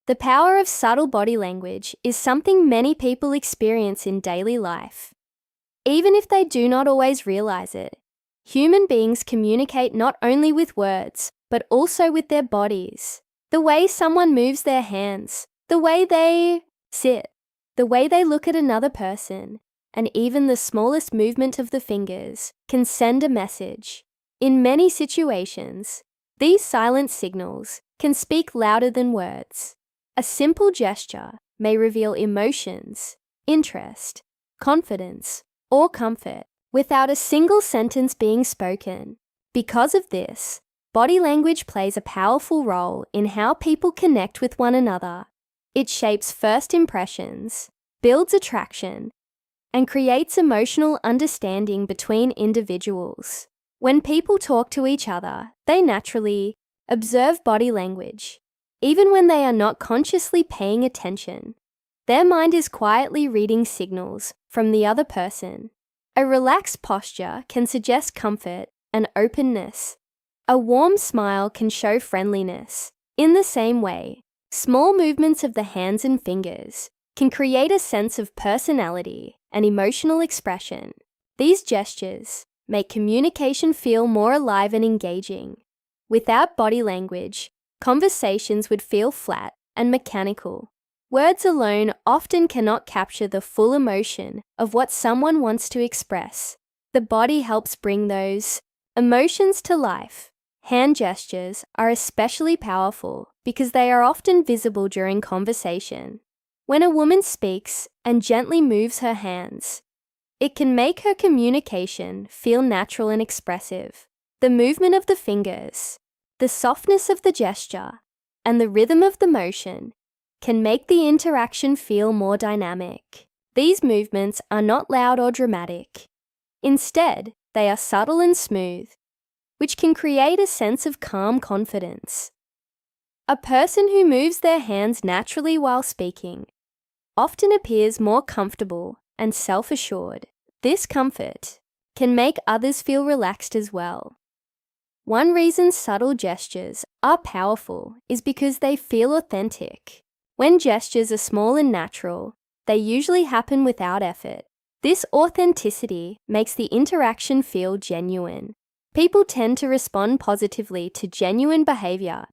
The power of subtle body language is something many people experience in daily life. Even if they do not always realize it, human beings communicate not only with words, but also with their bodies. The way someone moves their hands, the way they sit, the way they look at another person, and even the smallest movement of the fingers can send a message. In many situations, these silent signals can speak louder than words. A simple gesture may reveal emotions, interest, confidence, or comfort without a single sentence being spoken. Because of this, body language plays a powerful role in how people connect with one another. It shapes first impressions, builds attraction, and creates emotional understanding between individuals. When people talk to each other, they naturally observe body language. Even when they are not consciously paying attention, their mind is quietly reading signals from the other person. A relaxed posture can suggest comfort and openness. A warm smile can show friendliness. In the same way, small movements of the hands and fingers can create a sense of personality and emotional expression. These gestures make communication feel more alive and engaging. Without body language, conversations would feel flat and mechanical. Words alone often cannot capture the full emotion of what someone wants to express. The body helps bring those emotions to life. Hand gestures are especially powerful because they are often visible during conversation. When a woman speaks and gently moves her hands, it can make her communication feel natural and expressive. The movement of the fingers, the softness of the gesture, and the rhythm of the motion can make the interaction feel more dynamic. These movements are not loud or dramatic. Instead, they are subtle and smooth, which can create a sense of calm confidence. A person who moves their hands naturally while speaking often appears more comfortable and self-assured. This comfort can make others feel relaxed as well. One reason subtle gestures are powerful is because they feel authentic. When gestures are small and natural, they usually happen without effort. This authenticity makes the interaction feel genuine. People tend to respond positively to genuine behavior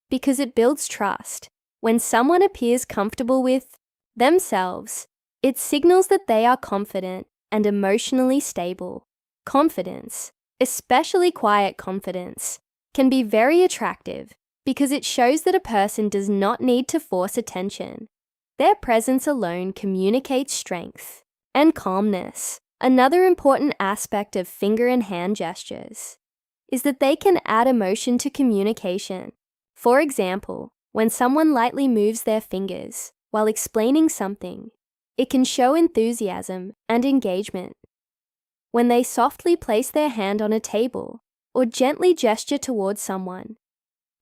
because it builds trust. When someone appears comfortable with themselves, it signals that they are confident and emotionally stable. Confidence, especially quiet confidence, can be very attractive because it shows that a person does not need to force attention. Their presence alone communicates strength and calmness. Another important aspect of finger and hand gestures is that they can add emotion to communication. For example, when someone lightly moves their fingers while explaining something, it can show enthusiasm and engagement. When they softly place their hand on a table or gently gesture towards someone,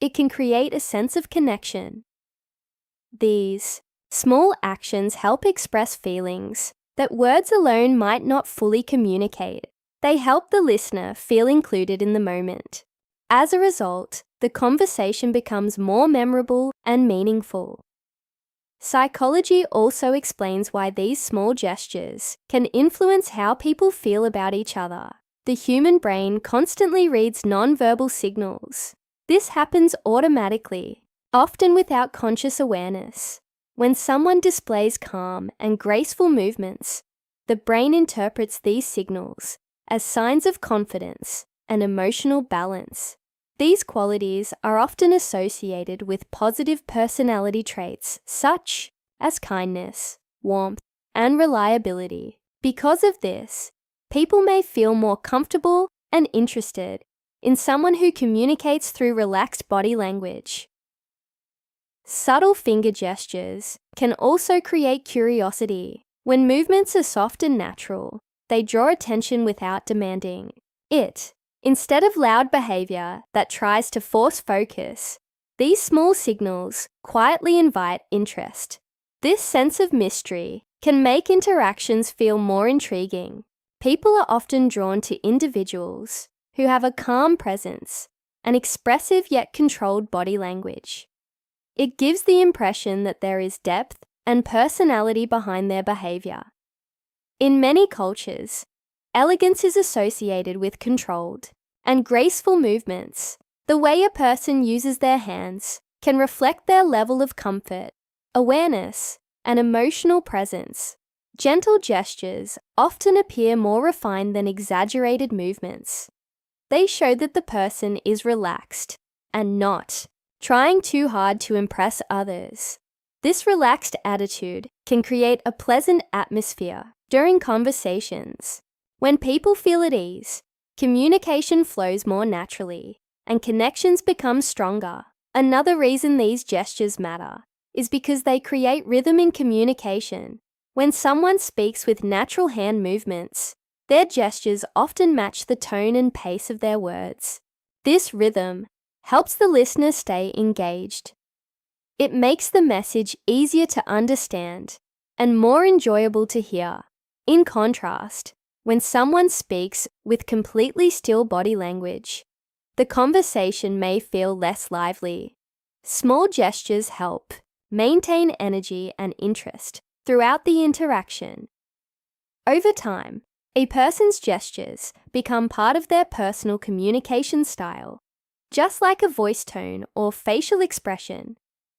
it can create a sense of connection. These small actions help express feelings that words alone might not fully communicate. They help the listener feel included in the moment. As a result, the conversation becomes more memorable and meaningful. Psychology also explains why these small gestures can influence how people feel about each other. The human brain constantly reads nonverbal signals. This happens automatically, often without conscious awareness. When someone displays calm and graceful movements, the brain interprets these signals as signs of confidence and emotional balance. These qualities are often associated with positive personality traits such as kindness, warmth, and reliability. Because of this, people may feel more comfortable and interested in someone who communicates through relaxed body language. Subtle finger gestures can also create curiosity. When movements are soft and natural, they draw attention without demanding it. Instead of loud behavior that tries to force focus, these small signals quietly invite interest. This sense of mystery can make interactions feel more intriguing. People are often drawn to individuals who have a calm presence and expressive yet controlled body language. It gives the impression that there is depth and personality behind their behavior. In many cultures, elegance is associated with controlled and graceful movements. The way a person uses their hands can reflect their level of comfort, awareness, and emotional presence. Gentle gestures often appear more refined than exaggerated movements. They show that the person is relaxed and not trying too hard to impress others. This relaxed attitude can create a pleasant atmosphere during conversations. When people feel at ease, communication flows more naturally and connections become stronger. Another reason these gestures matter is because they create rhythm in communication. When someone speaks with natural hand movements, their gestures often match the tone and pace of their words. This rhythm helps the listener stay engaged. It makes the message easier to understand and more enjoyable to hear. In contrast, when someone speaks with completely still body language, the conversation may feel less lively. Small gestures help maintain energy and interest throughout the interaction. Over time, a person's gestures become part of their personal communication style. Just like a voice tone or facial expression,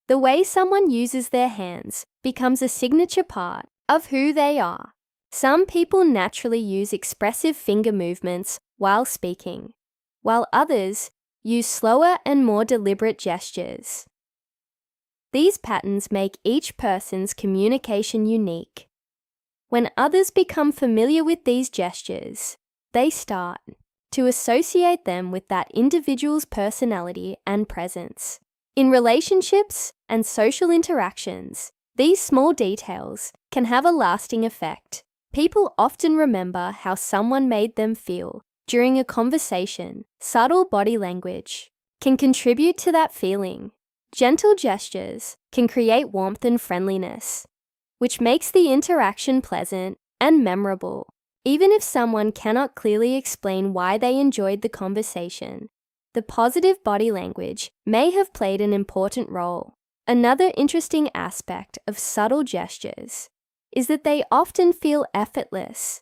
the way someone uses their hands becomes a signature part of who they are. Some people naturally use expressive finger movements while speaking, while others use slower and more deliberate gestures. These patterns make each person's communication unique. When others become familiar with these gestures, they start to associate them with that individual's personality and presence. In relationships and social interactions, these small details can have a lasting effect. People often remember how someone made them feel during a conversation. Subtle body language can contribute to that feeling. Gentle gestures can create warmth and friendliness, which makes the interaction pleasant and memorable. Even if someone cannot clearly explain why they enjoyed the conversation, the positive body language may have played an important role. Another interesting aspect of subtle gestures is that they often feel effortless.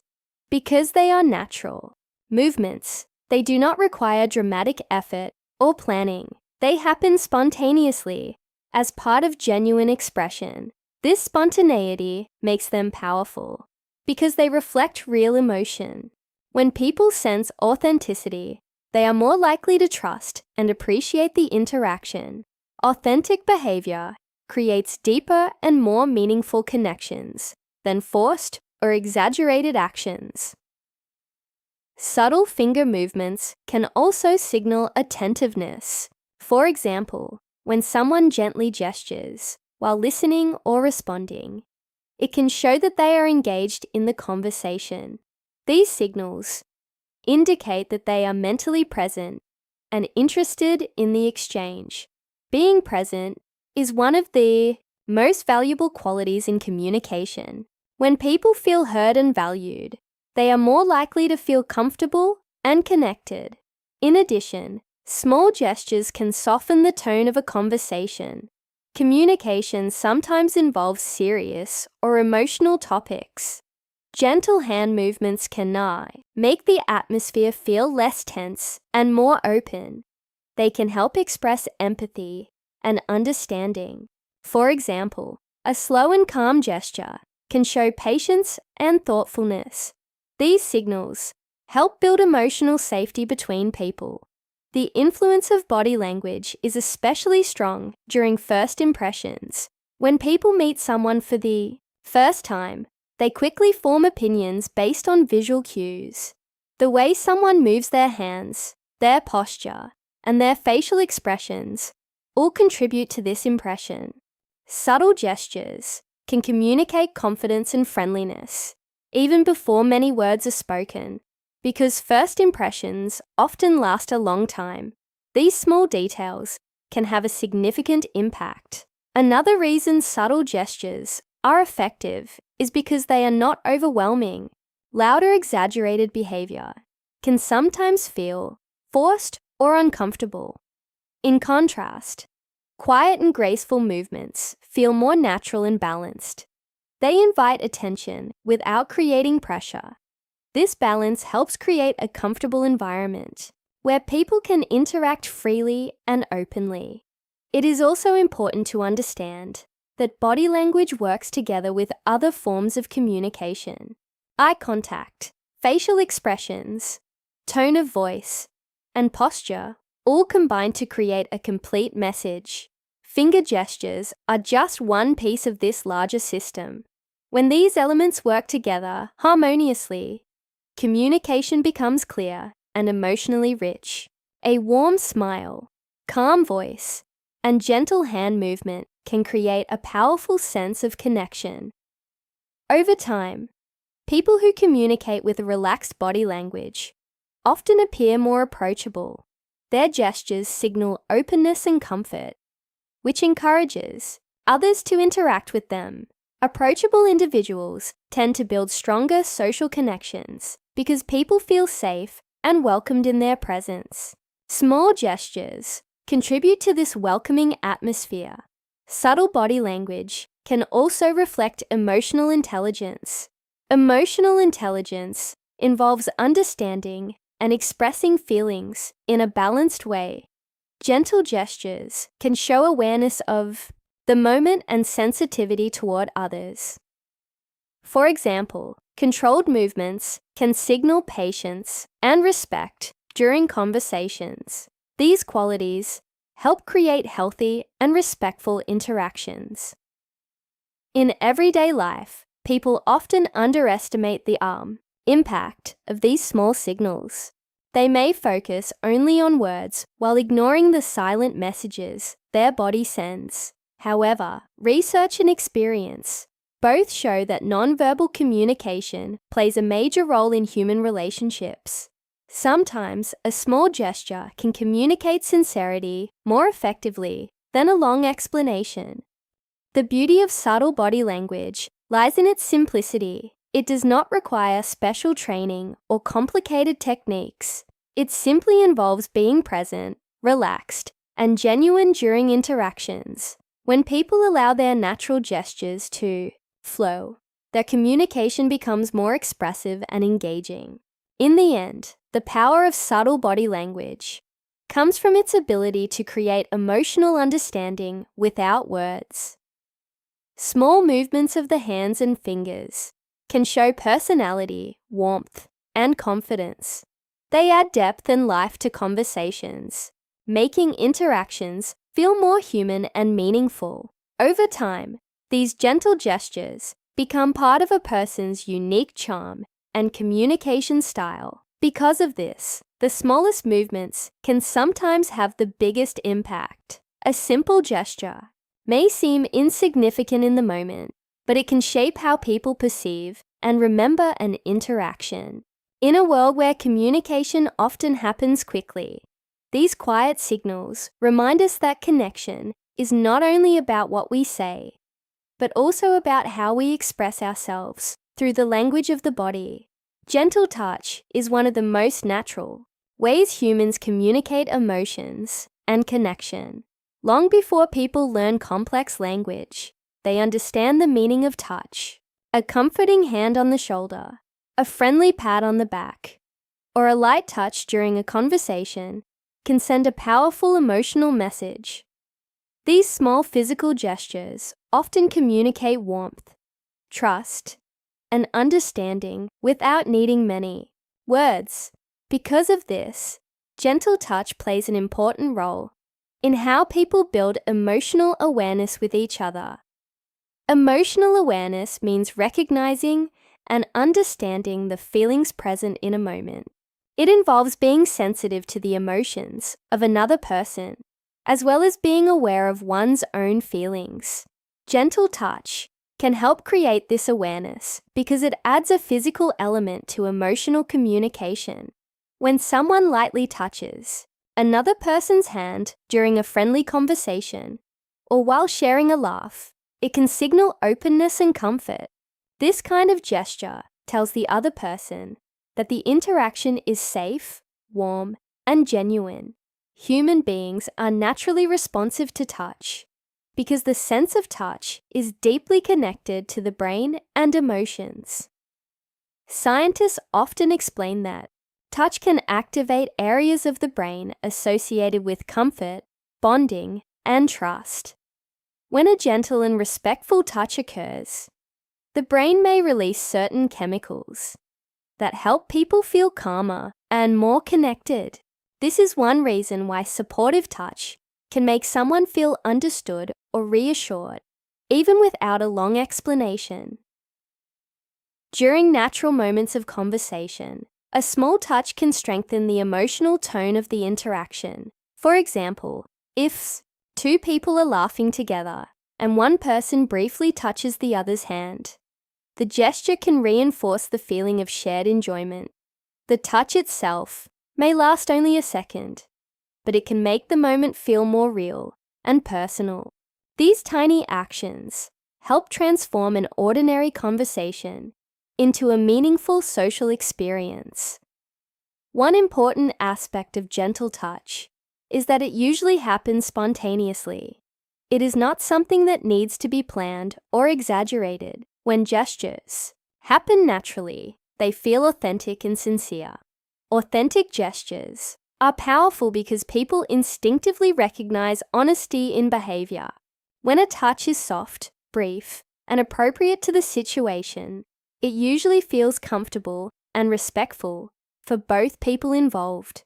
Because they are natural movements, they do not require dramatic effort or planning. They happen spontaneously as part of genuine expression. This spontaneity makes them powerful because they reflect real emotion. When people sense authenticity, they are more likely to trust and appreciate the interaction. Authentic behavior creates deeper and more meaningful connections than forced or exaggerated actions. Subtle finger movements can also signal attentiveness. For example, when someone gently gestures while listening or responding, it can show that they are engaged in the conversation. These signals indicate that they are mentally present and interested in the exchange. Being present is one of the most valuable qualities in communication. When people feel heard and valued, they are more likely to feel comfortable and connected. In addition, small gestures can soften the tone of a conversation. Communication sometimes involves serious or emotional topics. Gentle hand movements can make the atmosphere feel less tense and more open. They can help express empathy and understanding. For example, a slow and calm gesture can show patience and thoughtfulness. These signals help build emotional safety between people. The influence of body language is especially strong during first impressions. When people meet someone for the first time, they quickly form opinions based on visual cues. The way someone moves their hands, their posture, and their facial expressions all contribute to this impression. Subtle gestures can communicate confidence and friendliness, even before many words are spoken. Because first impressions often last a long time, these small details can have a significant impact. Another reason subtle gestures are effective is because they are not overwhelming. Loud or exaggerated behavior can sometimes feel forced or uncomfortable. In contrast, Quiet and graceful movements feel more natural and balanced. They invite attention without creating pressure. This balance helps create a comfortable environment where people can interact freely and openly. It is also important to understand that body language works together with other forms of communication. Eye contact, facial expressions, tone of voice, and posture all combine to create a complete message. Finger gestures are just one piece of this larger system. When these elements work together harmoniously, communication becomes clear and emotionally rich. A warm smile, calm voice, and gentle hand movement can create a powerful sense of connection. Over time, people who communicate with a relaxed body language often appear more approachable. Their gestures signal openness and comfort, which encourages others to interact with them. Approachable individuals tend to build stronger social connections because people feel safe and welcomed in their presence. Small gestures contribute to this welcoming atmosphere. Subtle body language can also reflect emotional intelligence. Emotional intelligence involves understanding and expressing feelings in a balanced way. Gentle gestures can show awareness of the moment and sensitivity toward others. For example, controlled movements can signal patience and respect during conversations. These qualities help create healthy and respectful interactions. In everyday life, people often underestimate the impact of these small signals. They may focus only on words while ignoring the silent messages their body sends. However, research and experience both show that nonverbal communication plays a major role in human relationships. Sometimes a small gesture can communicate sincerity more effectively than a long explanation. The beauty of subtle body language lies in its simplicity. It does not require special training or complicated techniques. It simply involves being present, relaxed, and genuine during interactions. When people allow their natural gestures to flow, their communication becomes more expressive and engaging. In the end, the power of subtle body language comes from its ability to create emotional understanding without words. Small movements of the hands and fingers can show personality, warmth, and confidence. They add depth and life to conversations, making interactions feel more human and meaningful. Over time, these gentle gestures become part of a person's unique charm and communication style. Because of this, the smallest movements can sometimes have the biggest impact. A simple gesture may seem insignificant in the moment, but it can shape how people perceive and remember an interaction. In a world where communication often happens quickly, these quiet signals remind us that connection is not only about what we say, but also about how we express ourselves through the language of the body. Gentle touch is one of the most natural ways humans communicate emotions and connection. Long before people learn complex language, they understand the meaning of touch. A comforting hand on the shoulder, a friendly pat on the back, or a light touch during a conversation can send a powerful emotional message. These small physical gestures often communicate warmth, trust, and understanding without needing many words. Because of this, gentle touch plays an important role in how people build emotional awareness with each other. Emotional awareness means recognizing and understanding the feelings present in a moment. It involves being sensitive to the emotions of another person, as well as being aware of one's own feelings. Gentle touch can help create this awareness because it adds a physical element to emotional communication. When someone lightly touches another person's hand during a friendly conversation or while sharing a laugh, it can signal openness and comfort. This kind of gesture tells the other person that the interaction is safe, warm, and genuine. human beings are naturally responsive to touch because the sense of touch is deeply connected to the brain and emotions. Scientists often explain that touch can activate areas of the brain associated with comfort, bonding, and trust. When a gentle and respectful touch occurs, the brain may release certain chemicals that help people feel calmer and more connected. This is one reason why supportive touch can make someone feel understood or reassured, even without a long explanation. During natural moments of conversation, a small touch can strengthen the emotional tone of the interaction. For example, if two people are laughing together and one person briefly touches the other's hand, the gesture can reinforce the feeling of shared enjoyment. The touch itself may last only a second, but it can make the moment feel more real and personal. These tiny actions help transform an ordinary conversation into a meaningful social experience. One important aspect of gentle touch is that it usually happens spontaneously. It is not something that needs to be planned or exaggerated. When gestures happen naturally, they feel authentic and sincere. Authentic gestures are powerful because people instinctively recognize honesty in behavior. When a touch is soft, brief, and appropriate to the situation, it usually feels comfortable and respectful for both people involved.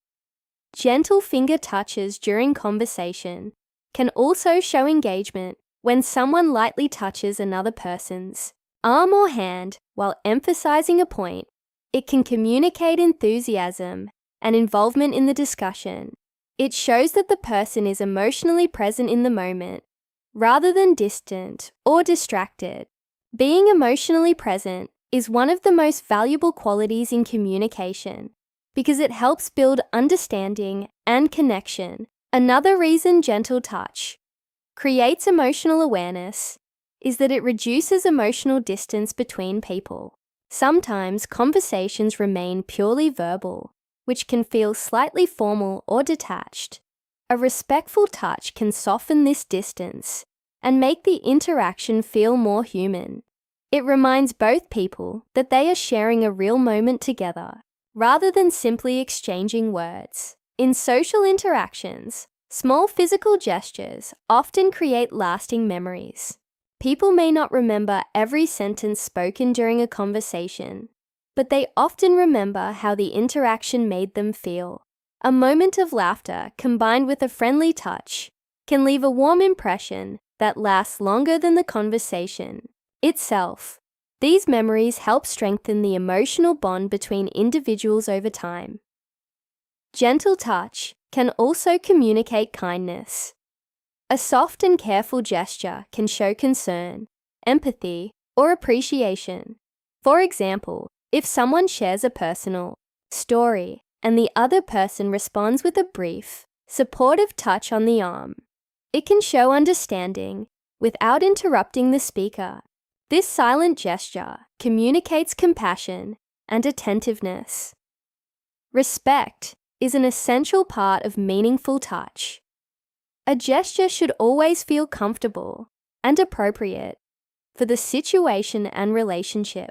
Gentle finger touches during conversation can also show engagement. When someone lightly touches another person's arm or hand while emphasizing a point, it can communicate enthusiasm and involvement in the discussion. It shows that the person is emotionally present in the moment, rather than distant or distracted. Being emotionally present is one of the most valuable qualities in communication because it helps build understanding and connection. Another reason gentle touch creates emotional awareness is that it reduces emotional distance between people. Sometimes conversations remain purely verbal, which can feel slightly formal or detached. A respectful touch can soften this distance and make the interaction feel more human. It reminds both people that they are sharing a real moment together, rather than simply exchanging words. In social interactions, small physical gestures often create lasting memories. People may not remember every sentence spoken during a conversation, but they often remember how the interaction made them feel. A moment of laughter combined with a friendly touch can leave a warm impression that lasts longer than the conversation itself. These memories help strengthen the emotional bond between individuals over time. Gentle touch can also communicate kindness. A soft and careful gesture can show concern, empathy, or appreciation. For example, if someone shares a personal story and the other person responds with a brief, supportive touch on the arm, it can show understanding without interrupting the speaker. This silent gesture communicates compassion and attentiveness. Respect is an essential part of meaningful touch. A gesture should always feel comfortable and appropriate for the situation and relationship.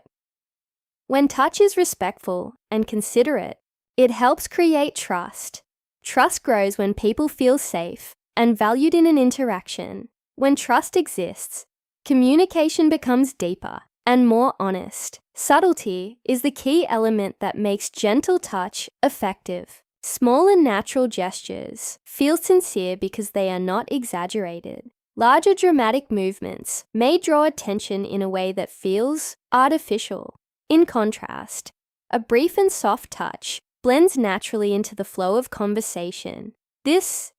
When touch is respectful and considerate, it helps create trust. Trust grows when people feel safe and valued in an interaction. When trust exists, communication becomes deeper and more honest. Subtlety is the key element that makes gentle touch effective. Small and natural gestures feel sincere because they are not exaggerated. Larger dramatic movements may draw attention in a way that feels artificial. In contrast, a brief and soft touch blends naturally into the flow of conversation. This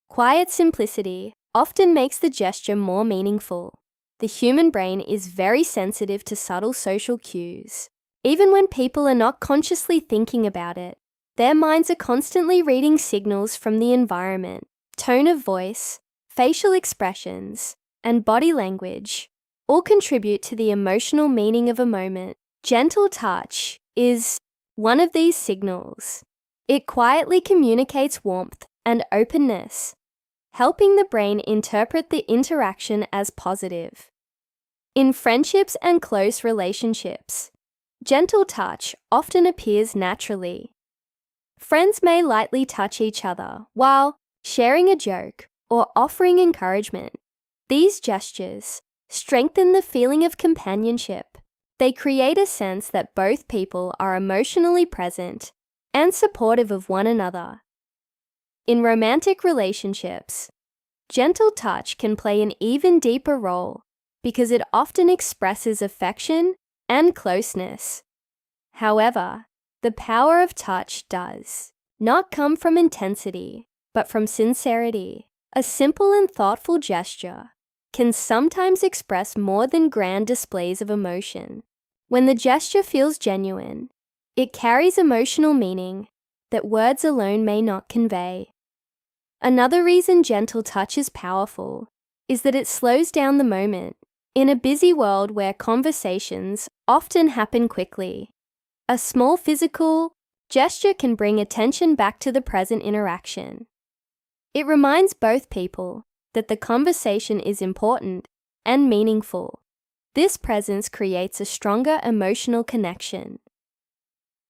quiet simplicity often makes the gesture more meaningful. The human brain is very sensitive to subtle social cues. Even when people are not consciously thinking about it, their minds are constantly reading signals from the environment. Tone of voice, facial expressions, and body language all contribute to the emotional meaning of a moment. Gentle touch is one of these signals. It quietly communicates warmth and openness, helping the brain interpret the interaction as positive. In friendships and close relationships, gentle touch often appears naturally. Friends may lightly touch each other while sharing a joke or offering encouragement. These gestures strengthen the feeling of companionship. They create a sense that both people are emotionally present and supportive of one another. In romantic relationships, gentle touch can play an even deeper role because it often expresses affection and closeness. However, the power of touch does not come from intensity, but from sincerity. A simple and thoughtful gesture can sometimes express more than grand displays of emotion. When the gesture feels genuine, it carries emotional meaning that words alone may not convey. Another reason gentle touch is powerful is that it slows down the moment. In a busy world where conversations often happen quickly, a small physical gesture can bring attention back to the present interaction. It reminds both people that the conversation is important and meaningful. This presence creates a stronger emotional connection.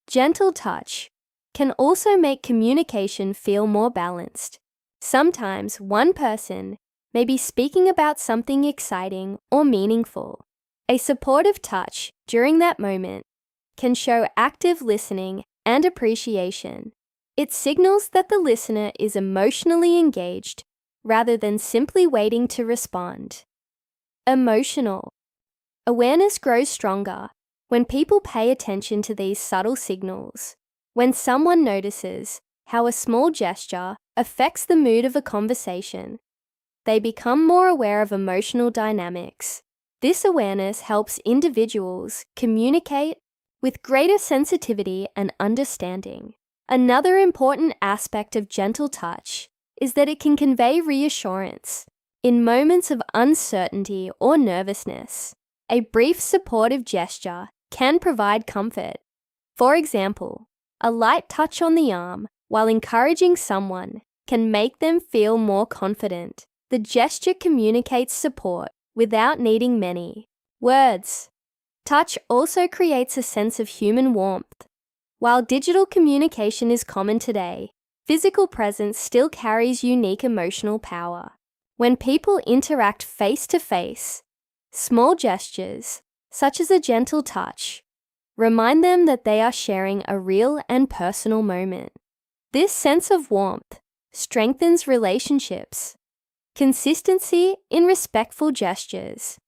Gentle touch can also make communication feel more balanced. Sometimes one person may be speaking about something exciting or meaningful. A supportive touch during that moment can show active listening and appreciation. It signals that the listener is emotionally engaged rather than simply waiting to respond. Emotional awareness grows stronger when people pay attention to these subtle signals. When someone notices how a small gesture affects the mood of a conversation, they become more aware of emotional dynamics. This awareness helps individuals communicate with greater sensitivity and understanding. Another important aspect of gentle touch is that it can convey reassurance. In moments of uncertainty or nervousness, a brief supportive gesture can provide comfort. For example, a light touch on the arm while encouraging someone can make them feel more confident. The gesture communicates support without needing many words. Touch also creates a sense of human warmth. While digital communication is common today, physical presence still carries unique emotional power. When people interact face to face, small gestures, such as a gentle touch, remind them that they are sharing a real and personal moment. This sense of warmth strengthens relationships. Consistency in respectful gestures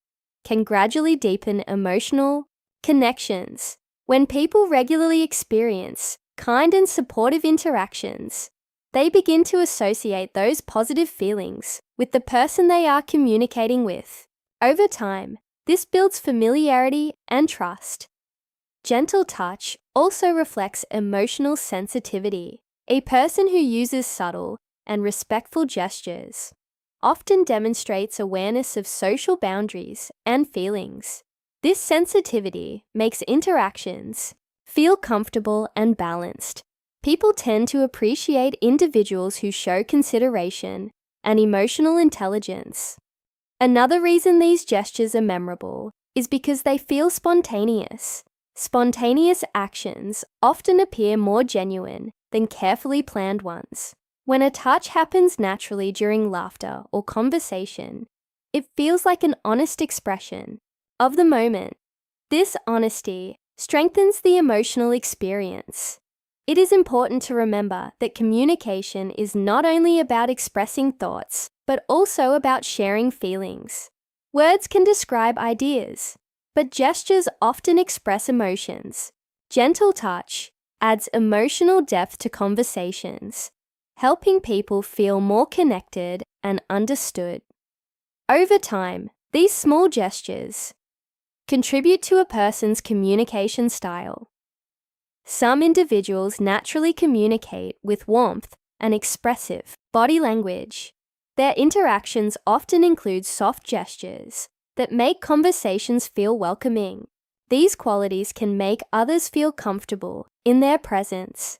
can gradually deepen emotional connections. When people regularly experience kind and supportive interactions, they begin to associate those positive feelings with the person they are communicating with. Over time, this builds familiarity and trust. Gentle touch also reflects emotional sensitivity. A person who uses subtle and respectful gestures often demonstrates awareness of social boundaries and feelings. This sensitivity makes interactions feel comfortable and balanced. People tend to appreciate individuals who show consideration and emotional intelligence. Another reason these gestures are memorable is because they feel spontaneous. Spontaneous actions often appear more genuine than carefully planned ones. When a touch happens naturally during laughter or conversation, it feels like an honest expression of the moment. This honesty strengthens the emotional experience. It is important to remember that communication is not only about expressing thoughts, but also about sharing feelings. Words can describe ideas, but gestures often express emotions. Gentle touch adds emotional depth to conversations, helping people feel more connected and understood. Over time, these small gestures contribute to a person's communication style. Some individuals naturally communicate with warmth and expressive body language. Their interactions often include soft gestures that make conversations feel welcoming. These qualities can make others feel comfortable in their presence.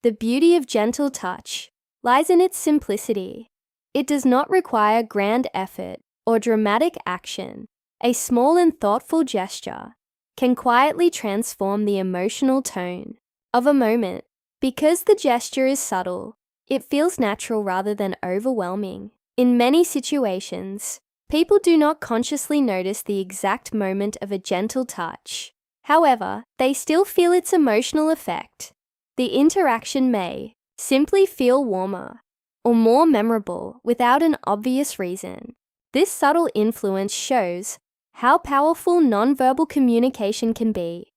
The beauty of gentle touch lies in its simplicity. It does not require grand effort or dramatic action. A small and thoughtful gesture can quietly transform the emotional tone of a moment. Because the gesture is subtle, it feels natural rather than overwhelming. In many situations, people do not consciously notice the exact moment of a gentle touch. However, they still feel its emotional effect. The interaction may simply feel warmer or more memorable without an obvious reason. This subtle influence shows how powerful nonverbal communication can be.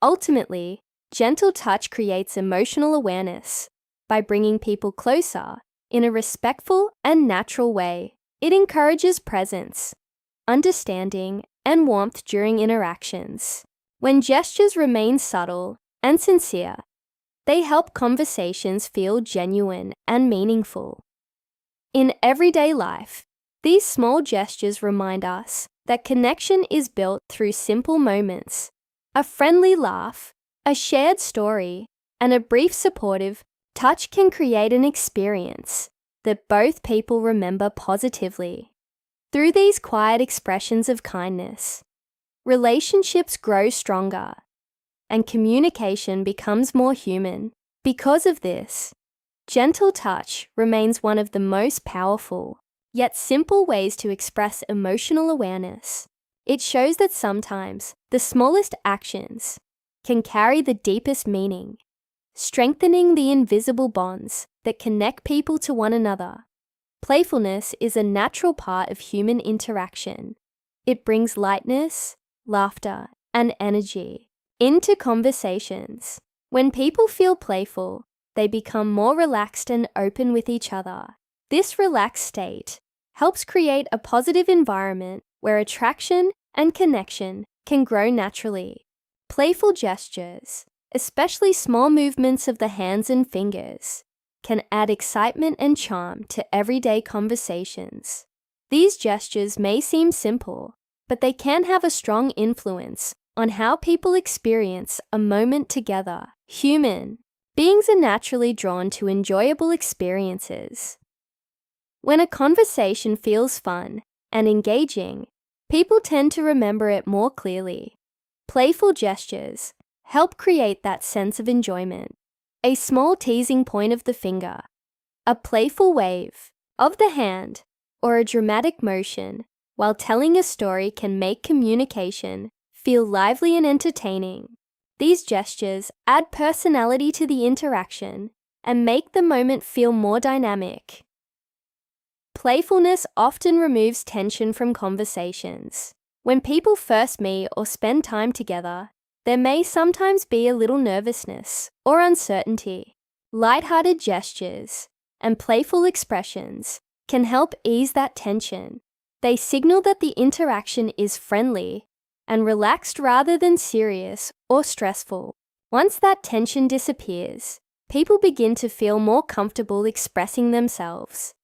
Ultimately, gentle touch creates emotional awareness by bringing people closer in a respectful and natural way. It encourages presence, understanding, and warmth during interactions. When gestures remain subtle and sincere, they help conversations feel genuine and meaningful. In everyday life, these small gestures remind us that connection is built through simple moments. A friendly laugh, a shared story, and a brief supportive touch can create an experience that both people remember positively. Through these quiet expressions of kindness, relationships grow stronger and communication becomes more human. Because of this, gentle touch remains one of the most powerful, yet simple ways to express emotional awareness. It shows that sometimes the smallest actions can carry the deepest meaning, strengthening the invisible bonds that connect people to one another. Playfulness is a natural part of human interaction. It brings lightness, laughter, and energy into conversations. When people feel playful, they become more relaxed and open with each other. This relaxed state helps create a positive environment where attraction and connection can grow naturally. Playful gestures, especially small movements of the hands and fingers, can add excitement and charm to everyday conversations. These gestures may seem simple, but they can have a strong influence on how people experience a moment together. Human beings are naturally drawn to enjoyable experiences. When a conversation feels fun and engaging, people tend to remember it more clearly. Playful gestures help create that sense of enjoyment. A small teasing point of the finger, a playful wave of the hand, or a dramatic motion while telling a story can make communication feel lively and entertaining. These gestures add personality to the interaction and make the moment feel more dynamic. Playfulness often removes tension from conversations. When people first meet or spend time together, there may sometimes be a little nervousness or uncertainty. Light-hearted gestures and playful expressions can help ease that tension. They signal that the interaction is friendly and relaxed rather than serious or stressful. Once that tension disappears, people begin to feel more comfortable expressing themselves.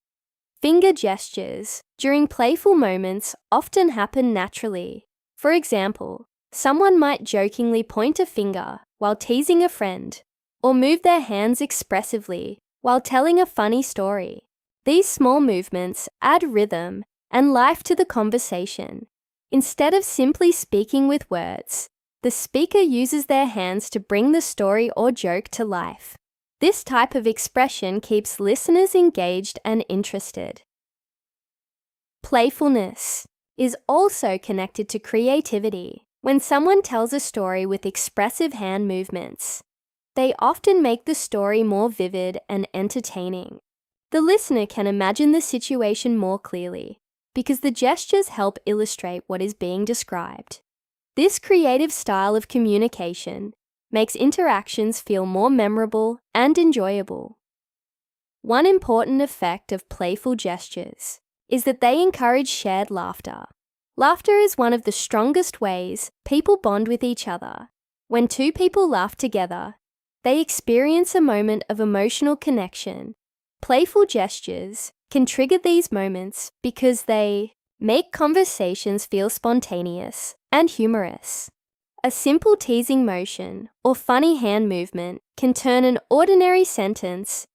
Finger gestures during playful moments often happen naturally. For example, someone might jokingly point a finger while teasing a friend, or move their hands expressively while telling a funny story. These small movements add rhythm and life to the conversation. Instead of simply speaking with words, the speaker uses their hands to bring the story or joke to life. This type of expression keeps listeners engaged and interested. Playfulness is also connected to creativity. When someone tells a story with expressive hand movements, they often make the story more vivid and entertaining. The listener can imagine the situation more clearly because the gestures help illustrate what is being described. This creative style of communication makes interactions feel more memorable and enjoyable. One important effect of playful gestures is that they encourage shared laughter. Laughter is one of the strongest ways people bond with each other. When two people laugh together, they experience a moment of emotional connection. Playful gestures can trigger these moments because they make conversations feel spontaneous and humorous. A simple teasing motion or funny hand movement can turn an ordinary sentence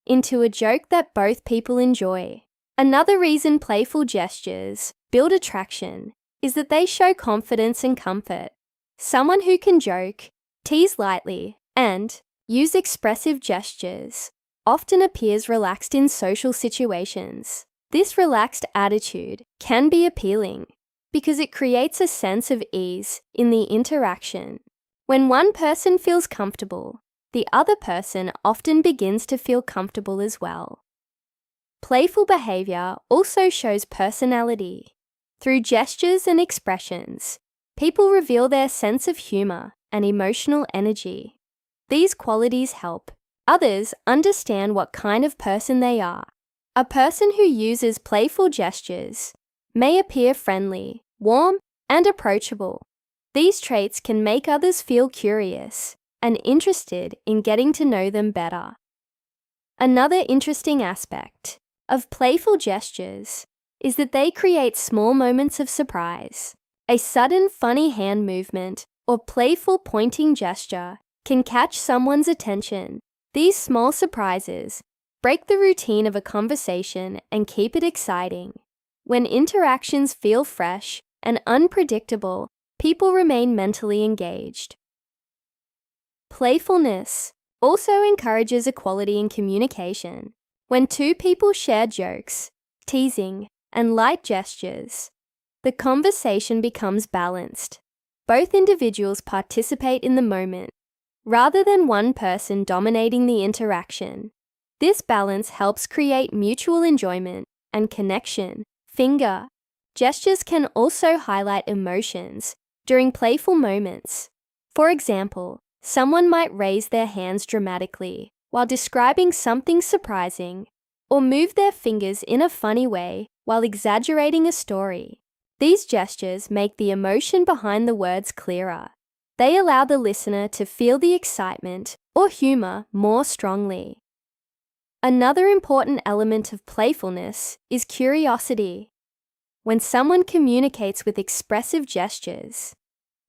into a joke that both people enjoy. Another reason playful gestures build attraction is that they show confidence and comfort. Someone who can joke, tease lightly, and use expressive gestures often appears relaxed in social situations. This relaxed attitude can be appealing because it creates a sense of ease in the interaction. When one person feels comfortable, the other person often begins to feel comfortable as well. Playful behavior also shows personality. Through gestures and expressions, people reveal their sense of humor and emotional energy. These qualities help others understand what kind of person they are. A person who uses playful gestures may appear friendly, warm, and approachable. These traits can make others feel curious and interested in getting to know them better. Another interesting aspect of playful gestures is that they create small moments of surprise. A sudden funny hand movement or playful pointing gesture can catch someone's attention. These small surprises break the routine of a conversation and keep it exciting. When interactions feel fresh and unpredictable, people remain mentally engaged. Playfulness also encourages equality in communication. When two people share jokes, teasing, and light gestures, the conversation becomes balanced. Both individuals participate in the moment, rather than one person dominating the interaction. This balance helps create mutual enjoyment and connection. Finger gestures can also highlight emotions during playful moments. For example, someone might raise their hands dramatically while describing something surprising, or move their fingers in a funny way while exaggerating a story. These gestures make the emotion behind the words clearer. They allow the listener to feel the excitement or humor more strongly. Another important element of playfulness is curiosity. When someone communicates with expressive gestures,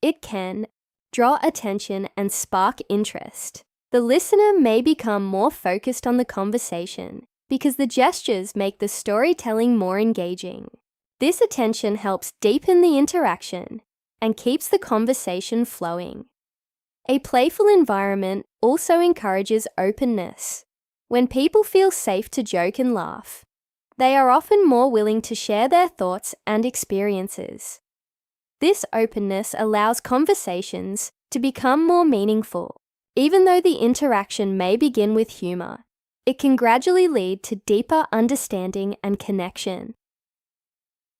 it can draw attention and spark interest. The listener may become more focused on the conversation because the gestures make the storytelling more engaging. This attention helps deepen the interaction and keeps the conversation flowing. A playful environment also encourages openness. When people feel safe to joke and laugh, they are often more willing to share their thoughts and experiences. This openness allows conversations to become more meaningful. Even though the interaction may begin with humor, it can gradually lead to deeper understanding and connection.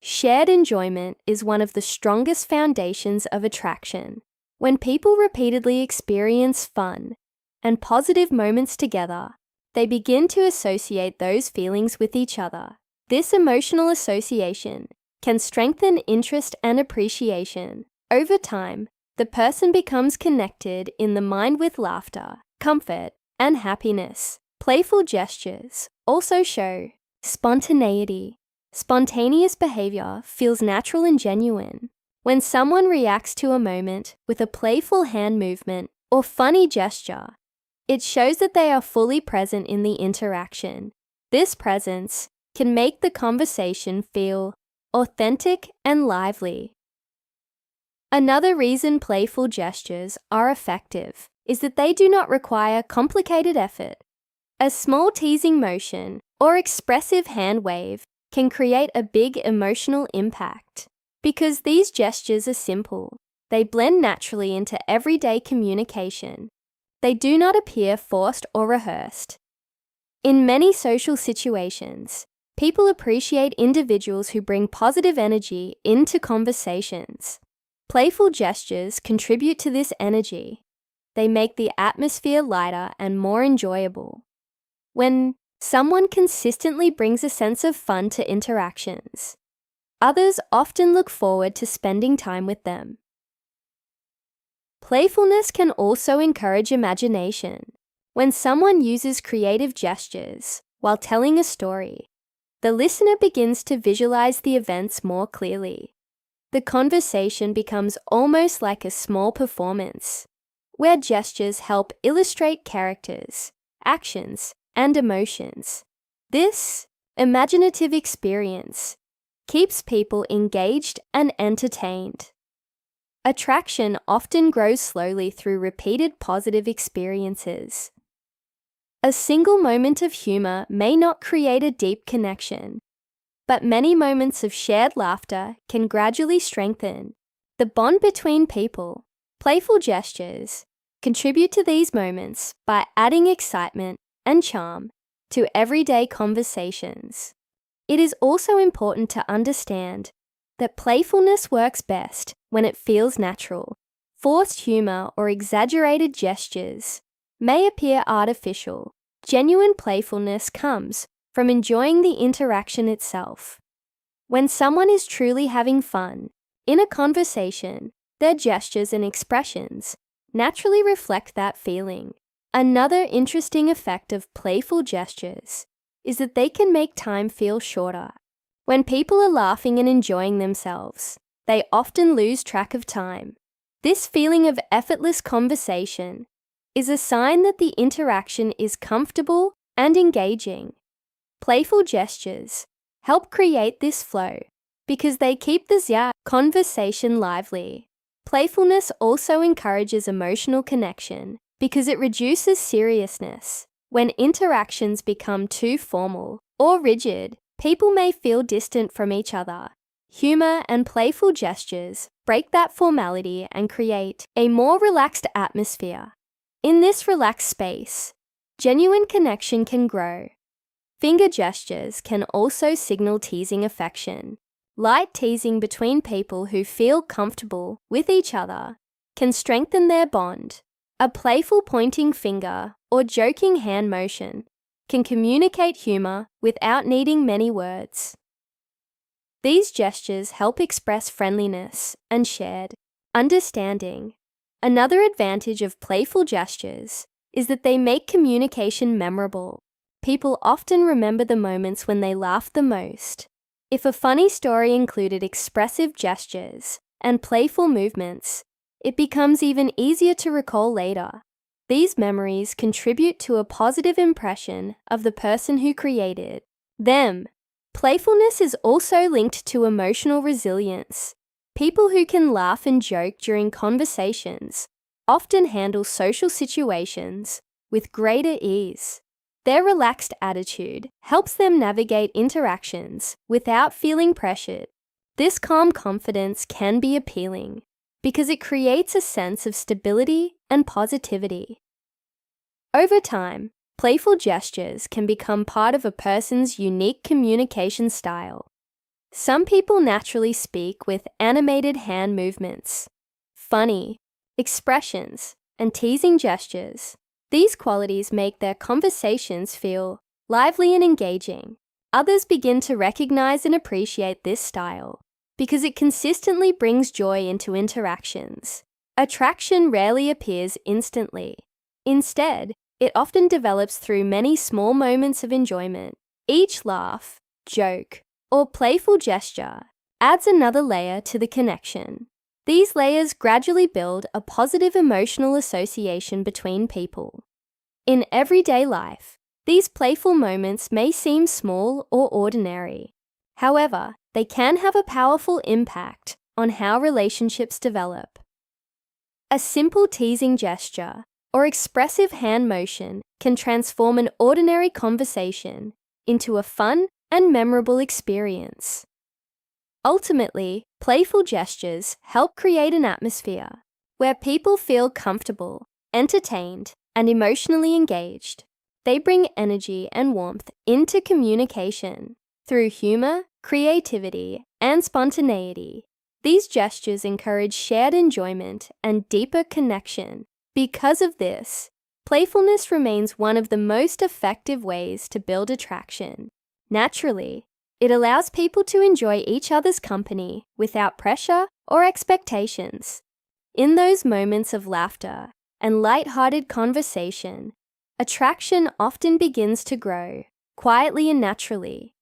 Shared enjoyment is one of the strongest foundations of attraction. When people repeatedly experience fun and positive moments together, they begin to associate those feelings with each other. This emotional association can strengthen interest and appreciation. Over time, the person becomes connected in the mind with laughter, comfort, and happiness. Playful gestures also show spontaneity. Spontaneous behavior feels natural and genuine. When someone reacts to a moment with a playful hand movement or funny gesture, it shows that they are fully present in the interaction. This presence can make the conversation feel authentic and lively. Another reason playful gestures are effective is that they do not require complicated effort. A small teasing motion or expressive hand wave can create a big emotional impact. Because these gestures are simple, they blend naturally into everyday communication. They do not appear forced or rehearsed. In many social situations, people appreciate individuals who bring positive energy into conversations. Playful gestures contribute to this energy. They make the atmosphere lighter and more enjoyable. When someone consistently brings a sense of fun to interactions, others often look forward to spending time with them. Playfulness can also encourage imagination. When someone uses creative gestures while telling a story, the listener begins to visualize the events more clearly. The conversation becomes almost like a small performance, where gestures help illustrate characters, actions, and emotions. This imaginative experience keeps people engaged and entertained. Attraction often grows slowly through repeated positive experiences. A single moment of humor may not create a deep connection, but many moments of shared laughter can gradually strengthen the bond between people. Playful gestures contribute to these moments by adding excitement and charm to everyday conversations. It is also important to understand that playfulness works best when it feels natural. Forced humor or exaggerated gestures may appear artificial. Genuine playfulness comes from enjoying the interaction itself. When someone is truly having fun in a conversation, their gestures and expressions naturally reflect that feeling. Another interesting effect of playful gestures is that they can make time feel shorter. When people are laughing and enjoying themselves, they often lose track of time. This feeling of effortless conversation is a sign that the interaction is comfortable and engaging. Playful gestures help create this flow because they keep the conversation lively. Playfulness also encourages emotional connection because it reduces seriousness. When interactions become too formal or rigid, people may feel distant from each other. Humor and playful gestures break that formality and create a more relaxed atmosphere. In this relaxed space, genuine connection can grow. Finger gestures can also signal teasing affection. Light teasing between people who feel comfortable with each other can strengthen their bond. A playful pointing finger or joking hand motion can communicate humor without needing many words. These gestures help express friendliness and shared understanding. Another advantage of playful gestures is that they make communication memorable. People often remember the moments when they laughed the most. If a funny story included expressive gestures and playful movements, it becomes even easier to recall later. These memories contribute to a positive impression of the person who created them. Playfulness is also linked to emotional resilience. People who can laugh and joke during conversations often handle social situations with greater ease. Their relaxed attitude helps them navigate interactions without feeling pressured. This calm confidence can be appealing because it creates a sense of stability and positivity. Over time, playful gestures can become part of a person's unique communication style. Some people naturally speak with animated hand movements, funny expressions, and teasing gestures. These qualities make their conversations feel lively and engaging. Others begin to recognize and appreciate this style because it consistently brings joy into interactions. Attraction rarely appears instantly. Instead, it often develops through many small moments of enjoyment. Each laugh, joke, or playful gesture adds another layer to the connection. These layers gradually build a positive emotional association between people. In everyday life, these playful moments may seem small or ordinary. However, they can have a powerful impact on how relationships develop. A simple teasing gesture or expressive hand motion can transform an ordinary conversation into a fun and memorable experience. Ultimately, playful gestures help create an atmosphere where people feel comfortable, entertained, and emotionally engaged. They bring energy and warmth into communication. Through humor, creativity, and spontaneity, these gestures encourage shared enjoyment and deeper connection. Because of this, playfulness remains one of the most effective ways to build attraction. Naturally, it allows people to enjoy each other's company without pressure or expectations. In those moments of laughter and light-hearted conversation, attraction often begins to grow, quietly and naturally.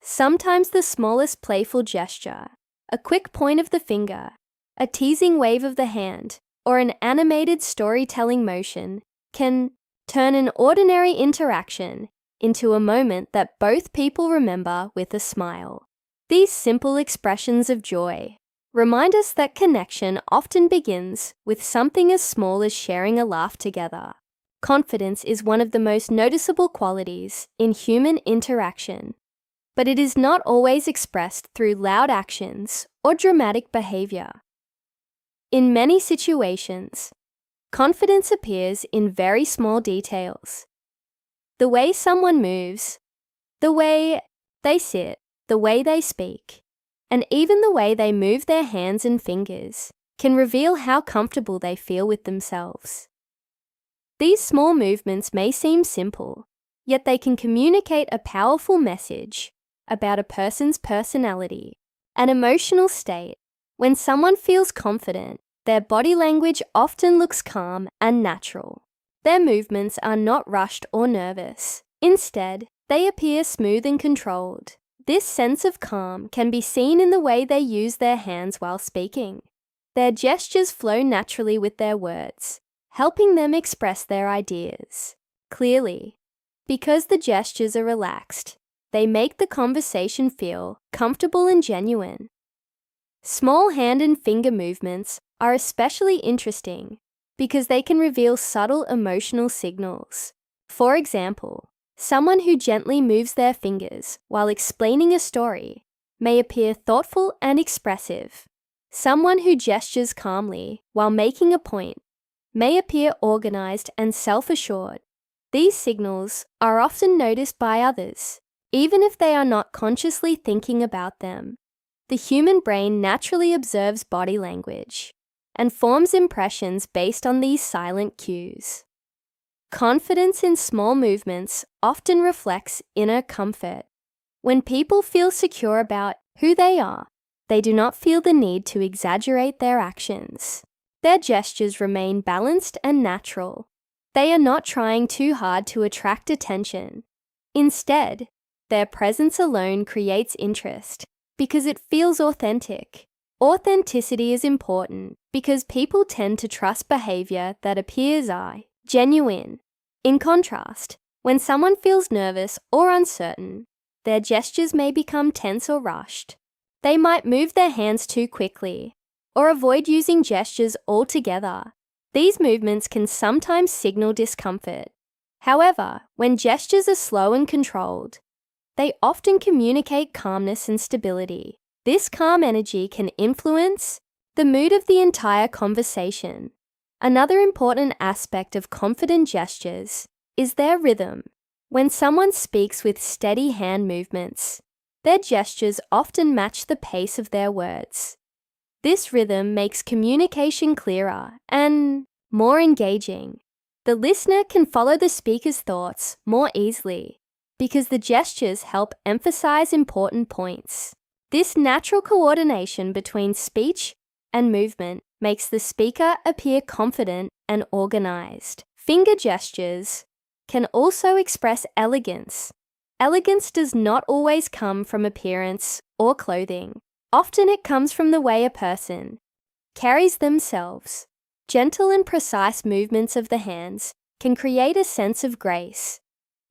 Sometimes the smallest playful gesture, a quick point of the finger, a teasing wave of the hand, or an animated storytelling motion can turn an ordinary interaction into a moment that both people remember with a smile. These simple expressions of joy remind us that connection often begins with something as small as sharing a laugh together. Confidence is one of the most noticeable qualities in human interaction, but it is not always expressed through loud actions or dramatic behavior. In many situations, confidence appears in very small details. The way someone moves, the way they sit, the way they speak, and even the way they move their hands and fingers can reveal how comfortable they feel with themselves. These small movements may seem simple, yet they can communicate a powerful message about a person's personality and emotional state. When someone feels confident, their body language often looks calm and natural. Their movements are not rushed or nervous. Instead, they appear smooth and controlled. This sense of calm can be seen in the way they use their hands while speaking. Their gestures flow naturally with their words, helping them express their ideas clearly. Because the gestures are relaxed, they make the conversation feel comfortable and genuine. Small hand and finger movements are especially interesting because they can reveal subtle emotional signals. For example, someone who gently moves their fingers while explaining a story may appear thoughtful and expressive. Someone who gestures calmly while making a point may appear organized and self-assured. These signals are often noticed by others, even if they are not consciously thinking about them. The human brain naturally observes body language and forms impressions based on these silent cues. Confidence in small movements often reflects inner comfort. When people feel secure about who they are, they do not feel the need to exaggerate their actions. Their gestures remain balanced and natural. They are not trying too hard to attract attention. Instead, their presence alone creates interest because it feels authentic. Authenticity is important because people tend to trust behavior that appears genuine. In contrast, when someone feels nervous or uncertain, their gestures may become tense or rushed. They might move their hands too quickly or avoid using gestures altogether. These movements can sometimes signal discomfort. However, when gestures are slow and controlled, they often communicate calmness and stability. This calm energy can influence the mood of the entire conversation. Another important aspect of confident gestures is their rhythm. When someone speaks with steady hand movements, their gestures often match the pace of their words. This rhythm makes communication clearer and more engaging. The listener can follow the speaker's thoughts more easily because the gestures help emphasize important points. This natural coordination between speech and movement makes the speaker appear confident and organized. Finger gestures can also express elegance. Elegance does not always come from appearance or clothing. Often it comes from the way a person carries themselves. Gentle and precise movements of the hands can create a sense of grace.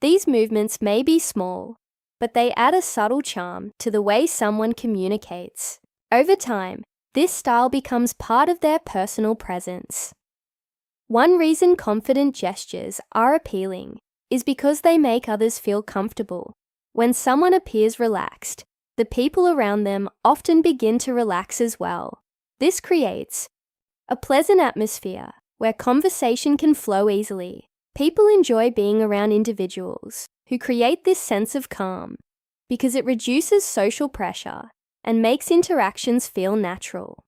These movements may be small, but they add a subtle charm to the way someone communicates. Over time, this style becomes part of their personal presence. One reason confident gestures are appealing is because they make others feel comfortable. When someone appears relaxed, the people around them often begin to relax as well. This creates a pleasant atmosphere where conversation can flow easily. People enjoy being around individuals who create this sense of calm because it reduces social pressure and makes interactions feel natural.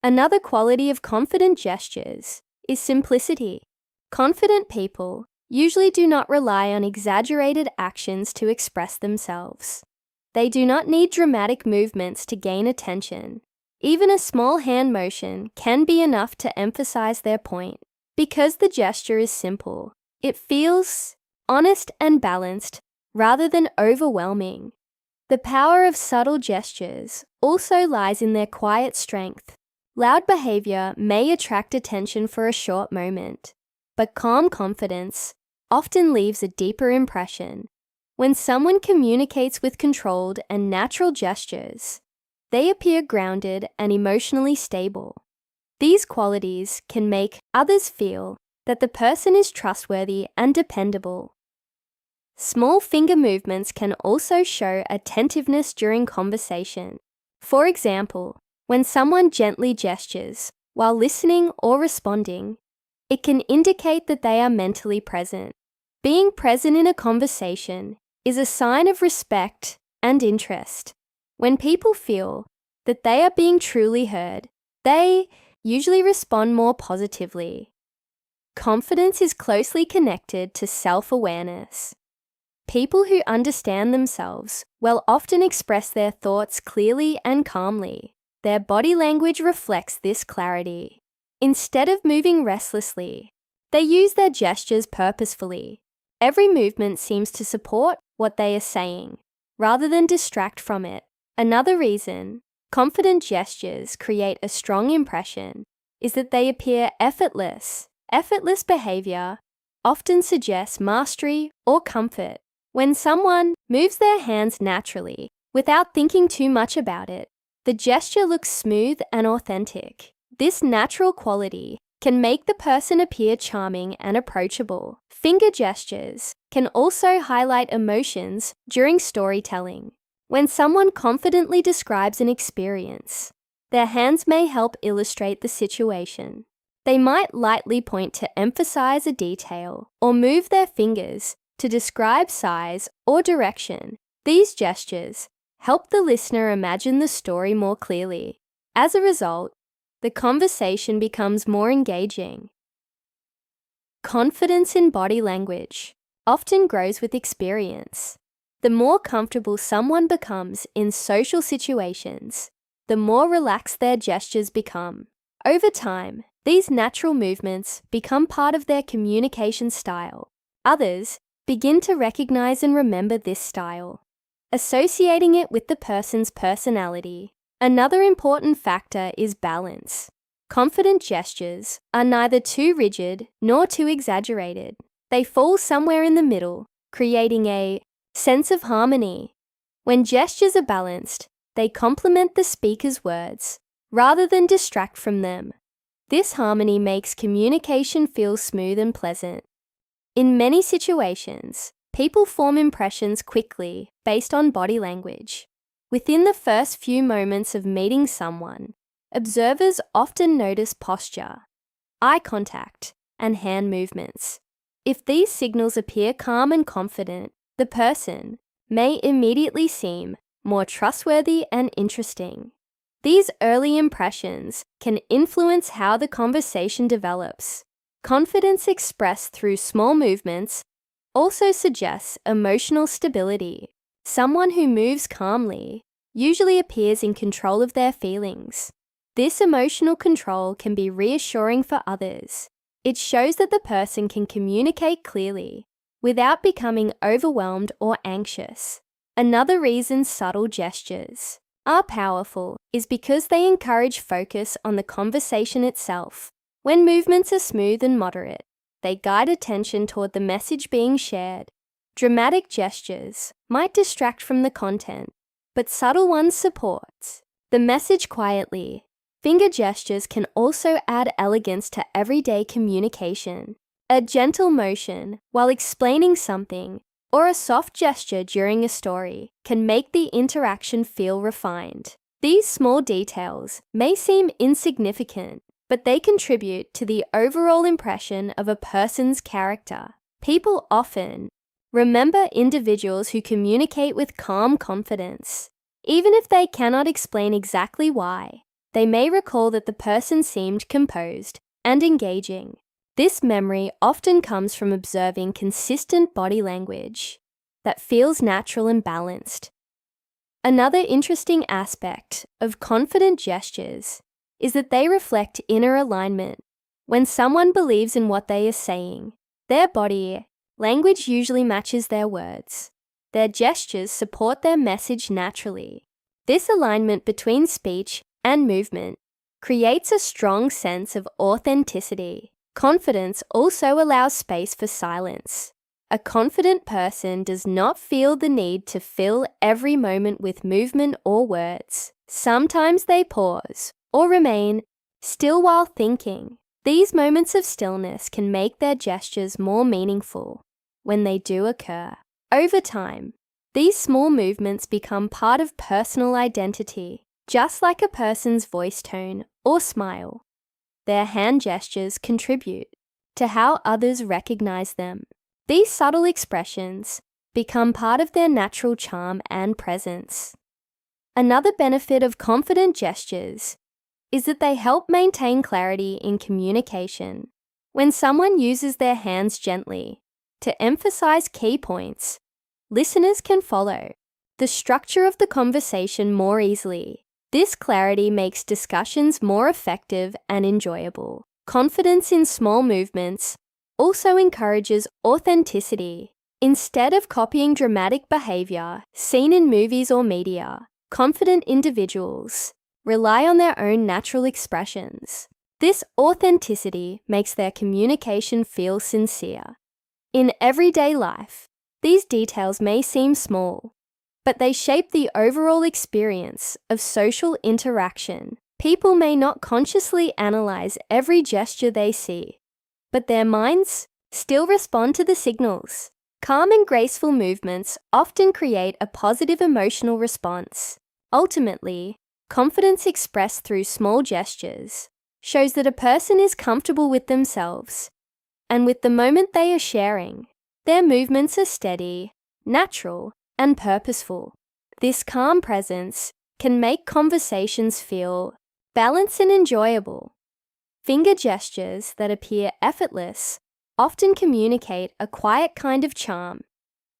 Another quality of confident gestures is simplicity. Confident people usually do not rely on exaggerated actions to express themselves. They do not need dramatic movements to gain attention. Even a small hand motion can be enough to emphasize their point. Because the gesture is simple, it feels honest and balanced rather than overwhelming. The power of subtle gestures also lies in their quiet strength. Loud behavior may attract attention for a short moment, but calm confidence often leaves a deeper impression. When someone communicates with controlled and natural gestures, they appear grounded and emotionally stable. These qualities can make others feel that the person is trustworthy and dependable. Small finger movements can also show attentiveness during conversation. For example, when someone gently gestures while listening or responding, it can indicate that they are mentally present. Being present in a conversation is a sign of respect and interest. When people feel that they are being truly heard, they usually respond more positively. Confidence is closely connected to self-awareness. People who understand themselves will often express their thoughts clearly and calmly. Their body language reflects this clarity. Instead of moving restlessly, they use their gestures purposefully. Every movement seems to support what they are saying, rather than distract from it. Another reason confident gestures create a strong impression is that they appear effortless. Effortless behavior often suggests mastery or comfort. When someone moves their hands naturally, without thinking too much about it, the gesture looks smooth and authentic. This natural quality can make the person appear charming and approachable. Finger gestures can also highlight emotions during storytelling. When someone confidently describes an experience, their hands may help illustrate the situation. They might lightly point to emphasize a detail or move their fingers to describe size or direction. These gestures help the listener imagine the story more clearly. As a result, the conversation becomes more engaging. Confidence in body language often grows with experience. The more comfortable someone becomes in social situations, the more relaxed their gestures become. Over time, these natural movements become part of their communication style. Others begin to recognize and remember this style, associating it with the person's personality. Another important factor is balance. Confident gestures are neither too rigid nor too exaggerated. They fall somewhere in the middle, creating a sense of harmony. When gestures are balanced, they complement the speaker's words rather than distract from them. This harmony makes communication feel smooth and pleasant. In many situations, people form impressions quickly based on body language. Within the first few moments of meeting someone, observers often notice posture, eye contact, and hand movements. If these signals appear calm and confident, the person may immediately seem more trustworthy and interesting. These early impressions can influence how the conversation develops. Confidence expressed through small movements also suggests emotional stability. Someone who moves calmly usually appears in control of their feelings. This emotional control can be reassuring for others. It shows that the person can communicate clearly without becoming overwhelmed or anxious. Another reason subtle gestures are powerful is because they encourage focus on the conversation itself. When movements are smooth and moderate, they guide attention toward the message being shared. Dramatic gestures might distract from the content, but subtle ones support the message quietly. Finger gestures can also add elegance to everyday communication. A gentle motion while explaining something or a soft gesture during a story can make the interaction feel refined. These small details may seem insignificant, but they contribute to the overall impression of a person's character. People often remember individuals who communicate with calm confidence. Even if they cannot explain exactly why, they may recall that the person seemed composed and engaging. This memory often comes from observing consistent body language that feels natural and balanced. Another interesting aspect of confident gestures is that they reflect inner alignment. When someone believes in what they are saying, their body language usually matches their words. Their gestures support their message naturally. This alignment between speech and movement creates a strong sense of authenticity. Confidence also allows space for silence. A confident person does not feel the need to fill every moment with movement or words. Sometimes they pause or remain still while thinking. These moments of stillness can make their gestures more meaningful when they do occur. Over time, these small movements become part of personal identity, just like a person's voice tone or smile. Their hand gestures contribute to how others recognize them. These subtle expressions become part of their natural charm and presence. Another benefit of confident gestures is that they help maintain clarity in communication. When someone uses their hands gently to emphasize key points, listeners can follow the structure of the conversation more easily. This clarity makes discussions more effective and enjoyable. Confidence in small movements also encourages authenticity. Instead of copying dramatic behavior seen in movies or media, confident individuals rely on their own natural expressions. This authenticity makes their communication feel sincere. In everyday life, these details may seem small, but they shape the overall experience of social interaction. People may not consciously analyze every gesture they see, but their minds still respond to the signals. Calm and graceful movements often create a positive emotional response. Ultimately, confidence expressed through small gestures shows that a person is comfortable with themselves and with the moment they are sharing. Their movements are steady, natural, and purposeful. This calm presence can make conversations feel balanced and enjoyable. Finger gestures that appear effortless often communicate a quiet kind of charm.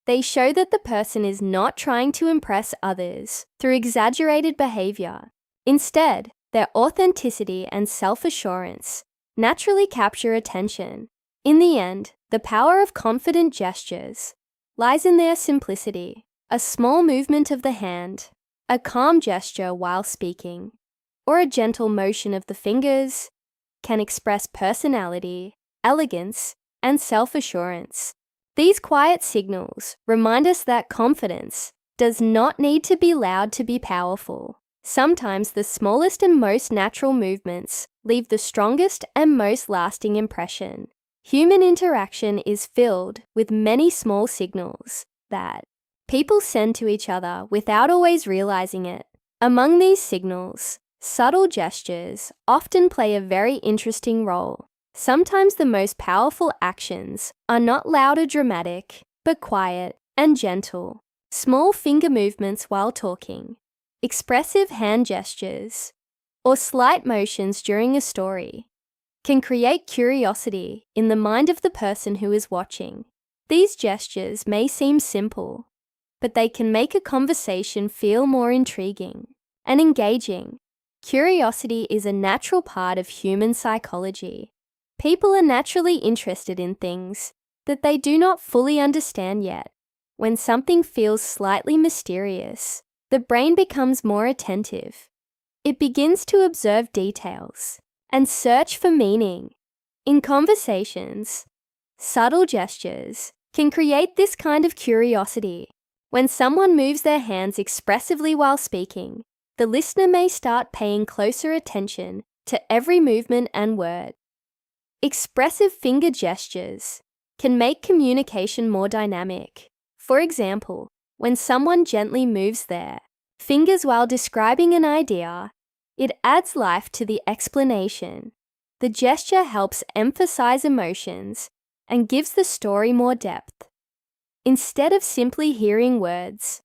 They show that the person is not trying to impress others through exaggerated behavior. Instead, their authenticity and self-assurance naturally capture attention. In the end, the power of confident gestures lies in their simplicity. A small movement of the hand, a calm gesture while speaking, or a gentle motion of the fingers can express personality, elegance, and self-assurance. These quiet signals remind us that confidence does not need to be loud to be powerful. Sometimes the smallest and most natural movements leave the strongest and most lasting impression. Human interaction is filled with many small signals that people send to each other without always realizing it. Among these signals, subtle gestures often play a very interesting role. Sometimes the most powerful actions are not loud or dramatic, but quiet and gentle. Small finger movements while talking, expressive hand gestures, or slight motions during a story can create curiosity in the mind of the person who is watching. These gestures may seem simple, but they can make a conversation feel more intriguing and engaging. Curiosity is a natural part of human psychology. People are naturally interested in things that they do not fully understand yet. When something feels slightly mysterious, the brain becomes more attentive. It begins to observe details and search for meaning. In conversations, subtle gestures can create this kind of curiosity. When someone moves their hands expressively while speaking, the listener may start paying closer attention to every movement and word. Expressive finger gestures can make communication more dynamic. For example, when someone gently moves their fingers while describing an idea, it adds life to the explanation. The gesture helps emphasize emotions and gives the story more depth. Instead of simply hearing words,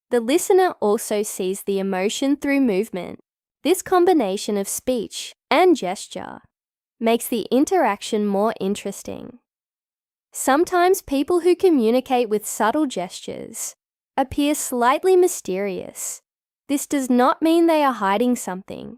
the listener also sees the emotion through movement. This combination of speech and gesture makes the interaction more interesting. Sometimes people who communicate with subtle gestures appear slightly mysterious. This does not mean they are hiding something.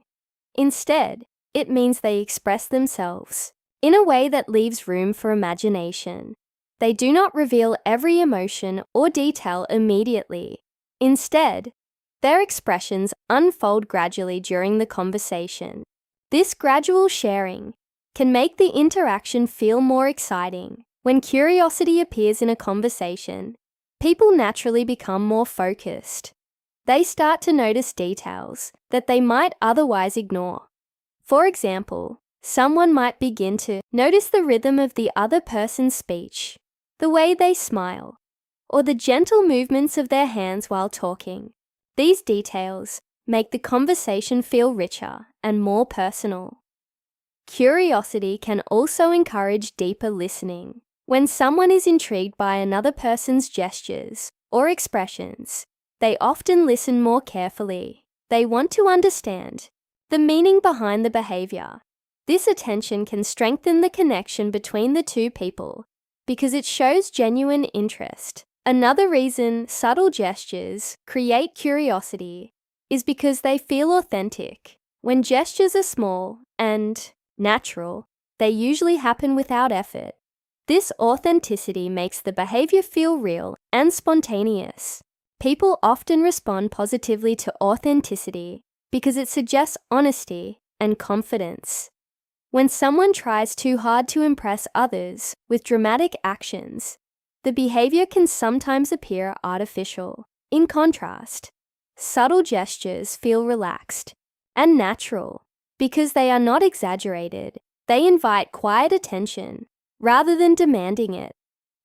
Instead, it means they express themselves in a way that leaves room for imagination. They do not reveal every emotion or detail immediately. Instead, their expressions unfold gradually during the conversation. This gradual sharing can make the interaction feel more exciting. When curiosity appears in a conversation, people naturally become more focused. They start to notice details that they might otherwise ignore. For example, someone might begin to notice the rhythm of the other person's speech, the way they smile, or the gentle movements of their hands while talking. These details make the conversation feel richer and more personal. Curiosity can also encourage deeper listening. When someone is intrigued by another person's gestures or expressions, they often listen more carefully. They want to understand the meaning behind the behavior. This attention can strengthen the connection between the two people because it shows genuine interest. Another reason subtle gestures create curiosity is because they feel authentic. When gestures are small and natural, they usually happen without effort. This authenticity makes the behavior feel real and spontaneous. People often respond positively to authenticity because it suggests honesty and confidence. When someone tries too hard to impress others with dramatic actions, the behavior can sometimes appear artificial. In contrast, subtle gestures feel relaxed and natural because they are not exaggerated. They invite quiet attention rather than demanding it.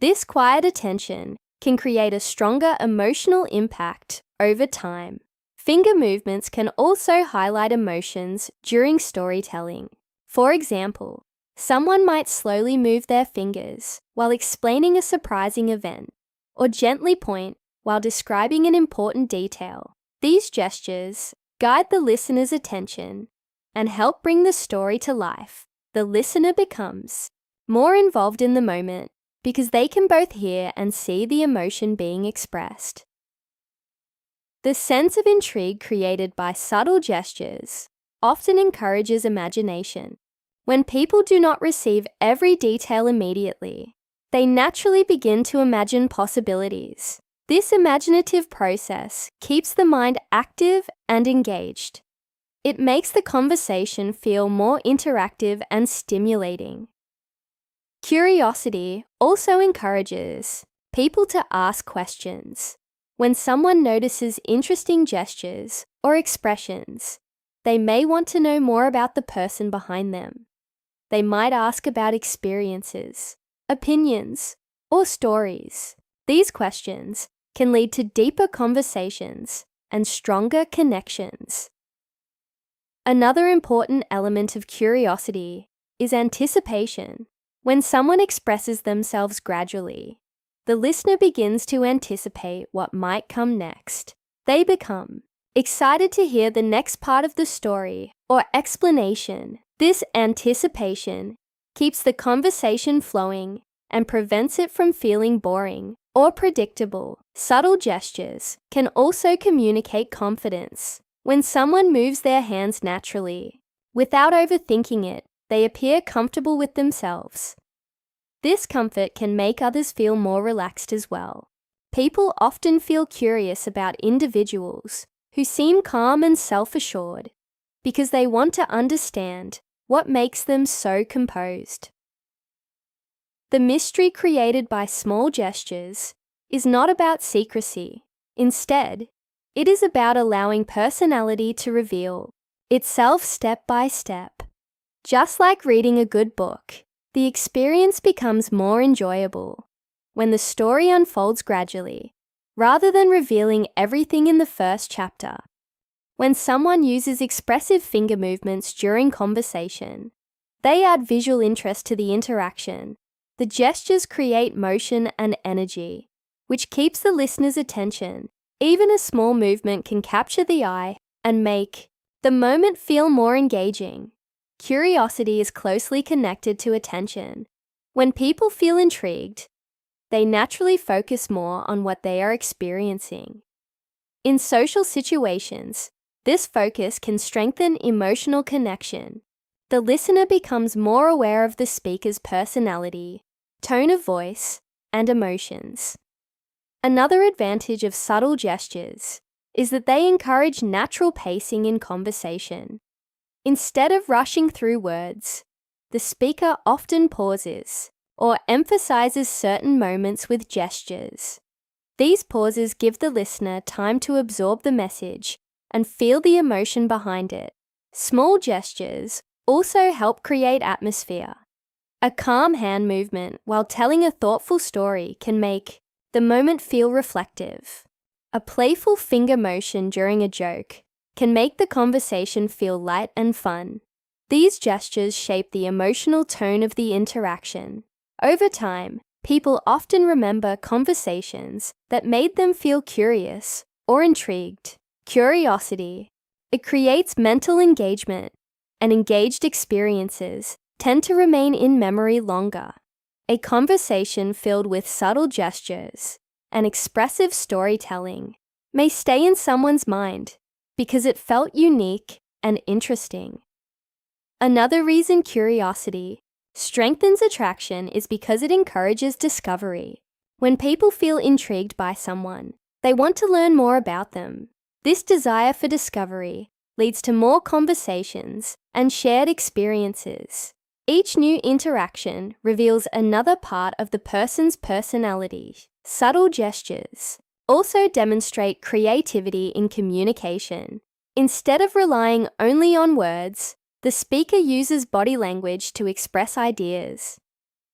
This quiet attention can create a stronger emotional impact over time. Finger movements can also highlight emotions during storytelling. For example, someone might slowly move their fingers while explaining a surprising event, or gently point while describing an important detail. These gestures guide the listener's attention and help bring the story to life. The listener becomes more involved in the moment because they can both hear and see the emotion being expressed. The sense of intrigue created by subtle gestures often encourages imagination. When people do not receive every detail immediately, they naturally begin to imagine possibilities. This imaginative process keeps the mind active and engaged. It makes the conversation feel more interactive and stimulating. Curiosity also encourages people to ask questions. When someone notices interesting gestures or expressions, they may want to know more about the person behind them. They might ask about experiences, opinions, or stories. These questions can lead to deeper conversations and stronger connections. Another important element of curiosity is anticipation. When someone expresses themselves gradually, the listener begins to anticipate what might come next. They become excited to hear the next part of the story or explanation. This anticipation keeps the conversation flowing and prevents it from feeling boring or predictable. Subtle gestures can also communicate confidence. When someone moves their hands naturally, without overthinking it, they appear comfortable with themselves. This comfort can make others feel more relaxed as well. People often feel curious about individuals who seem calm and self-assured because they want to understand what makes them so composed. The mystery created by small gestures is not about secrecy. Instead, it is about allowing personality to reveal itself step by step. Just like reading a good book, the experience becomes more enjoyable when the story unfolds gradually, rather than revealing everything in the first chapter. When someone uses expressive finger movements during conversation, they add visual interest to the interaction. The gestures create motion and energy, which keeps the listener's attention. Even a small movement can capture the eye and make the moment feel more engaging. Curiosity is closely connected to attention. When people feel intrigued, they naturally focus more on what they are experiencing. In social situations, this focus can strengthen emotional connection. The listener becomes more aware of the speaker's personality, tone of voice, and emotions. Another advantage of subtle gestures is that they encourage natural pacing in conversation. Instead of rushing through words, the speaker often pauses or emphasizes certain moments with gestures. These pauses give the listener time to absorb the message and feel the emotion behind it. Small gestures also help create atmosphere. A calm hand movement while telling a thoughtful story can make the moment feel reflective. A playful finger motion during a joke can make the conversation feel light and fun. These gestures shape the emotional tone of the interaction. Over time, people often remember conversations that made them feel curious or intrigued. Curiosity. It creates mental engagement, and engaged experiences tend to remain in memory longer. A conversation filled with subtle gestures and expressive storytelling may stay in someone's mind because it felt unique and interesting. Another reason curiosity strengthens attraction is because it encourages discovery. When people feel intrigued by someone, they want to learn more about them. This desire for discovery leads to more conversations and shared experiences. Each new interaction reveals another part of the person's personality. Subtle gestures also demonstrate creativity in communication. Instead of relying only on words, the speaker uses body language to express ideas.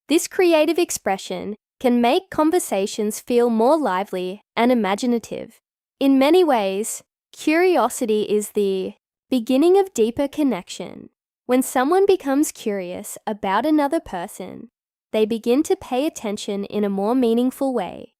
This creative expression can make conversations feel more lively and imaginative. In many ways, curiosity is the beginning of deeper connection. When someone becomes curious about another person, they begin to pay attention in a more meaningful way.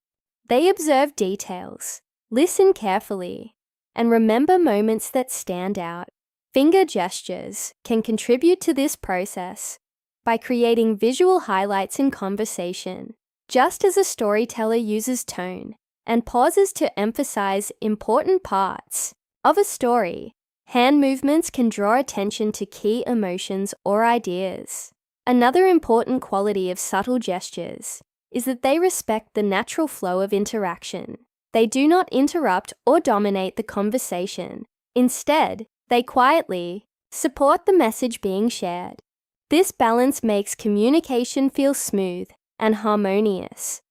They observe details, listen carefully, and remember moments that stand out. Finger gestures can contribute to this process by creating visual highlights in conversation. Just as a storyteller uses tone and pauses to emphasize important parts of a story, hand movements can draw attention to key emotions or ideas. Another important quality of subtle gestures is that they respect the natural flow of interaction. They do not interrupt or dominate the conversation. Instead, they quietly support the message being shared. This balance makes communication feel smooth and harmonious.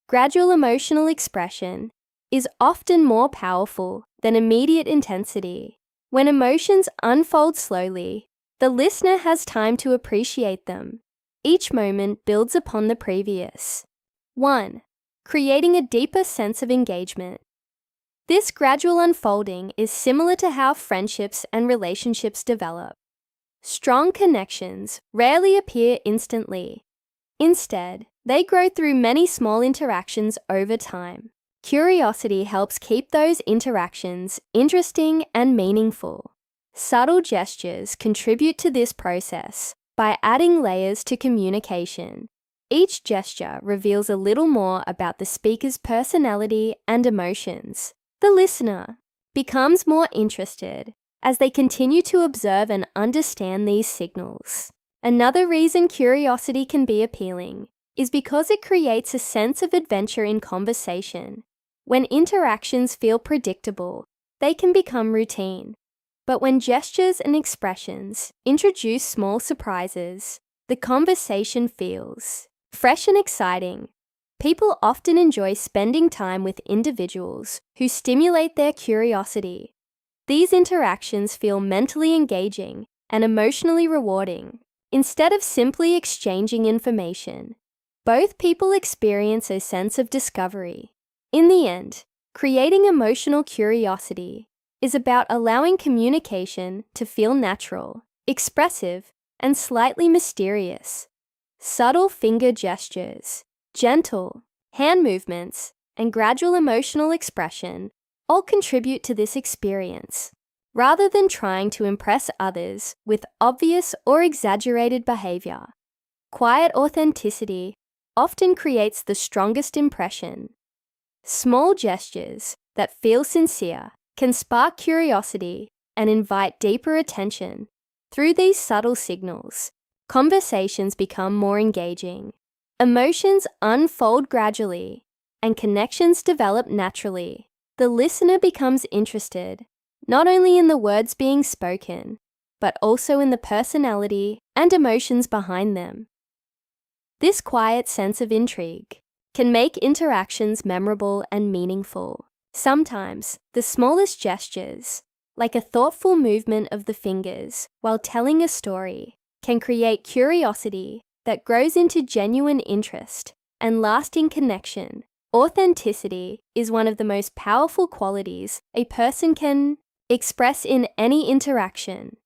Gradual emotional expression is often more powerful than immediate intensity. When emotions unfold slowly, the listener has time to appreciate them. Each moment builds upon the previous. 1. Creating a deeper sense of engagement. This gradual unfolding is similar to how friendships and relationships develop. Strong connections rarely appear instantly. Instead, they grow through many small interactions over time. Curiosity helps keep those interactions interesting and meaningful. Subtle gestures contribute to this process by adding layers to communication. Each gesture reveals a little more about the speaker's personality and emotions. The listener becomes more interested as they continue to observe and understand these signals. Another reason curiosity can be appealing is because it creates a sense of adventure in conversation. When interactions feel predictable, they can become routine. But when gestures and expressions introduce small surprises, the conversation feels fresh and exciting. People often enjoy spending time with individuals who stimulate their curiosity. These interactions feel mentally engaging and emotionally rewarding. Instead of simply exchanging information, both people experience a sense of discovery. In the end, creating emotional curiosity is about allowing communication to feel natural, expressive, and slightly mysterious. Subtle finger gestures, gentle hand movements, and gradual emotional expression all contribute to this experience. Rather than trying to impress others with obvious or exaggerated behavior, quiet authenticity often creates the strongest impression. Small gestures that feel sincere can spark curiosity and invite deeper attention. Through these subtle signals, conversations become more engaging. Emotions unfold gradually, and connections develop naturally. The listener becomes interested, not only in the words being spoken, but also in the personality and emotions behind them. This quiet sense of intrigue can make interactions memorable and meaningful. Sometimes, the smallest gestures, like a thoughtful movement of the fingers while telling a story, can create curiosity that grows into genuine interest and lasting connection. Authenticity is one of the most powerful qualities a person can express in any interaction.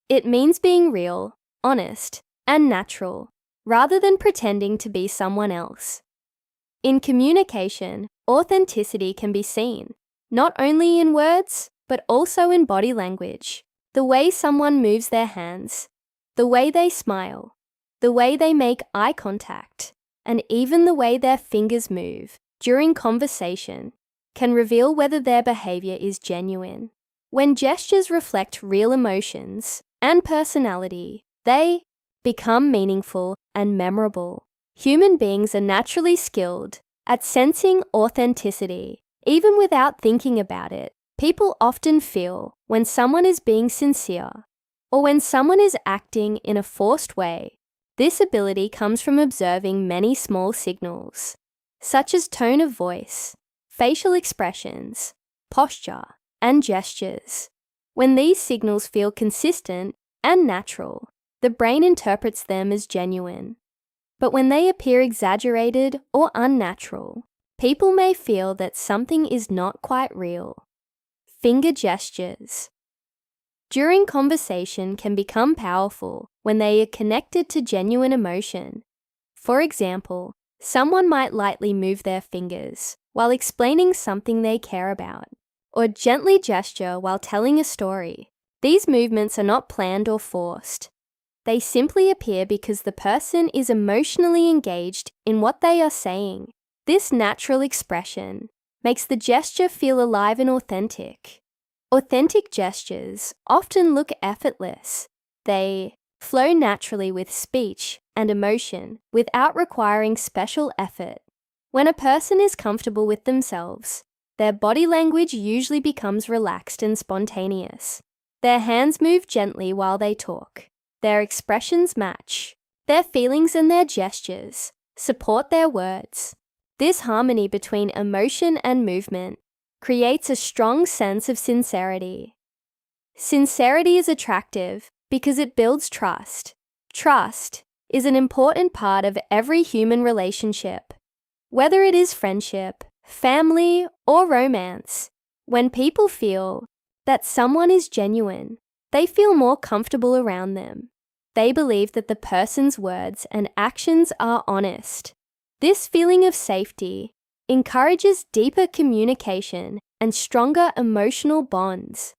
It means being real, honest, and natural, rather than pretending to be someone else. In communication, authenticity can be seen, not only in words, but also in body language. The way someone moves their hands, the way they smile, the way they make eye contact, and even the way their fingers move during conversation can reveal whether their behavior is genuine. When gestures reflect real emotions and personality, they become meaningful and memorable. Human beings are naturally skilled at sensing authenticity, even without thinking about it. People often feel when someone is being sincere or when someone is acting in a forced way. This ability comes from observing many small signals, such as tone of voice, facial expressions, posture, and gestures. When these signals feel consistent and natural, the brain interprets them as genuine. But when they appear exaggerated or unnatural, people may feel that something is not quite real. Finger gestures during conversation can become powerful when they are connected to genuine emotion. For example, someone might lightly move their fingers while explaining something they care about, or gently gesture while telling a story. These movements are not planned or forced. They simply appear because the person is emotionally engaged in what they are saying. This natural expression makes the gesture feel alive and authentic. Authentic gestures often look effortless. They flow naturally with speech and emotion without requiring special effort. When a person is comfortable with themselves, their body language usually becomes relaxed and spontaneous. Their hands move gently while they talk. Their expressions match. Their feelings and their gestures support their words. This harmony between emotion and movement creates a strong sense of sincerity. Sincerity is attractive because it builds trust. Trust is an important part of every human relationship, whether it is friendship, family, or romance. When people feel that someone is genuine, they feel more comfortable around them. They believe that the person's words and actions are honest. This feeling of safety encourages deeper communication and stronger emotional bonds.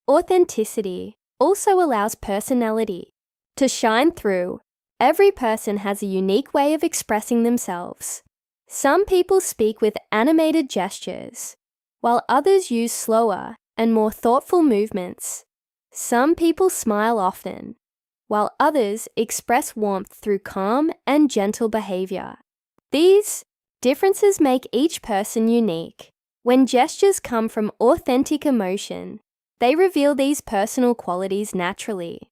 Authenticity also allows personality to shine through. Every person has a unique way of expressing themselves. Some people speak with animated gestures, while others use slower and more thoughtful movements. Some people smile often, while others express warmth through calm and gentle behavior. These differences make each person unique. When gestures come from authentic emotion, they reveal these personal qualities naturally.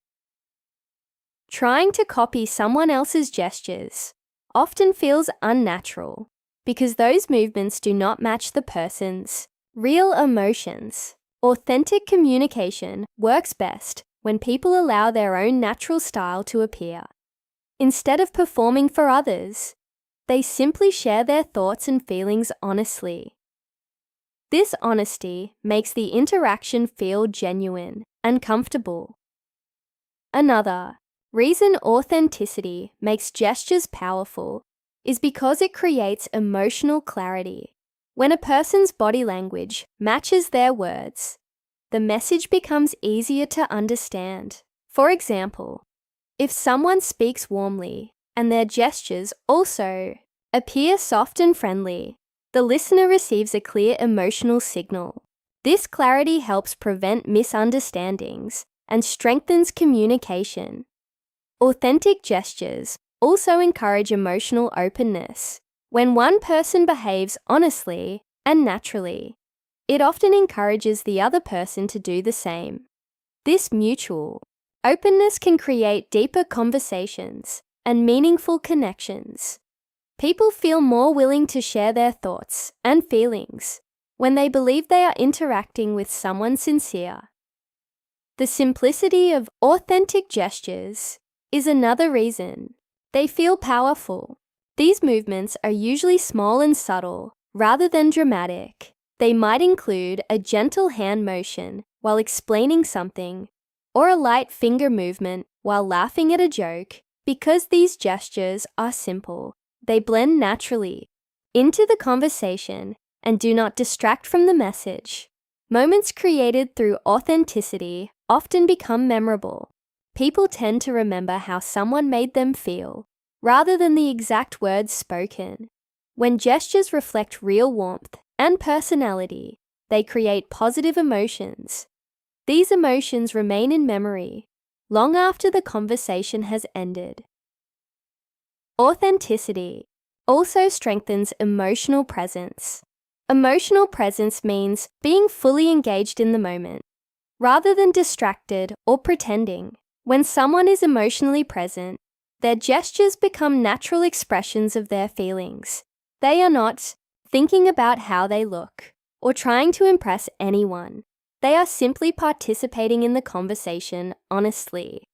Trying to copy someone else's gestures often feels unnatural because those movements do not match the person's real emotions. Authentic communication works best when people allow their own natural style to appear. Instead of performing for others, they simply share their thoughts and feelings honestly. This honesty makes the interaction feel genuine and comfortable. Another reason authenticity makes gestures powerful is because it creates emotional clarity. When a person's body language matches their words, the message becomes easier to understand. For example, if someone speaks warmly and their gestures also appear soft and friendly, the listener receives a clear emotional signal. This clarity helps prevent misunderstandings and strengthens communication. Authentic gestures also encourage emotional openness. When one person behaves honestly and naturally, it often encourages the other person to do the same. This mutual Openness can create deeper conversations and meaningful connections. People feel more willing to share their thoughts and feelings when they believe they are interacting with someone sincere. The simplicity of authentic gestures is another reason. They feel powerful. These movements are usually small and subtle rather than dramatic. They might include a gentle hand motion while explaining something, or a light finger movement while laughing at a joke. Because these gestures are simple, they blend naturally into the conversation and do not distract from the message. Moments created through authenticity often become memorable. People tend to remember how someone made them feel, rather than the exact words spoken. When gestures reflect real warmth and personality, they create positive emotions. These emotions remain in memory long after the conversation has ended. Authenticity also strengthens emotional presence. Emotional presence means being fully engaged in the moment, rather than distracted or pretending. When someone is emotionally present, their gestures become natural expressions of their feelings. They are not thinking about how they look or trying to impress anyone. They are simply participating in the conversation honestly.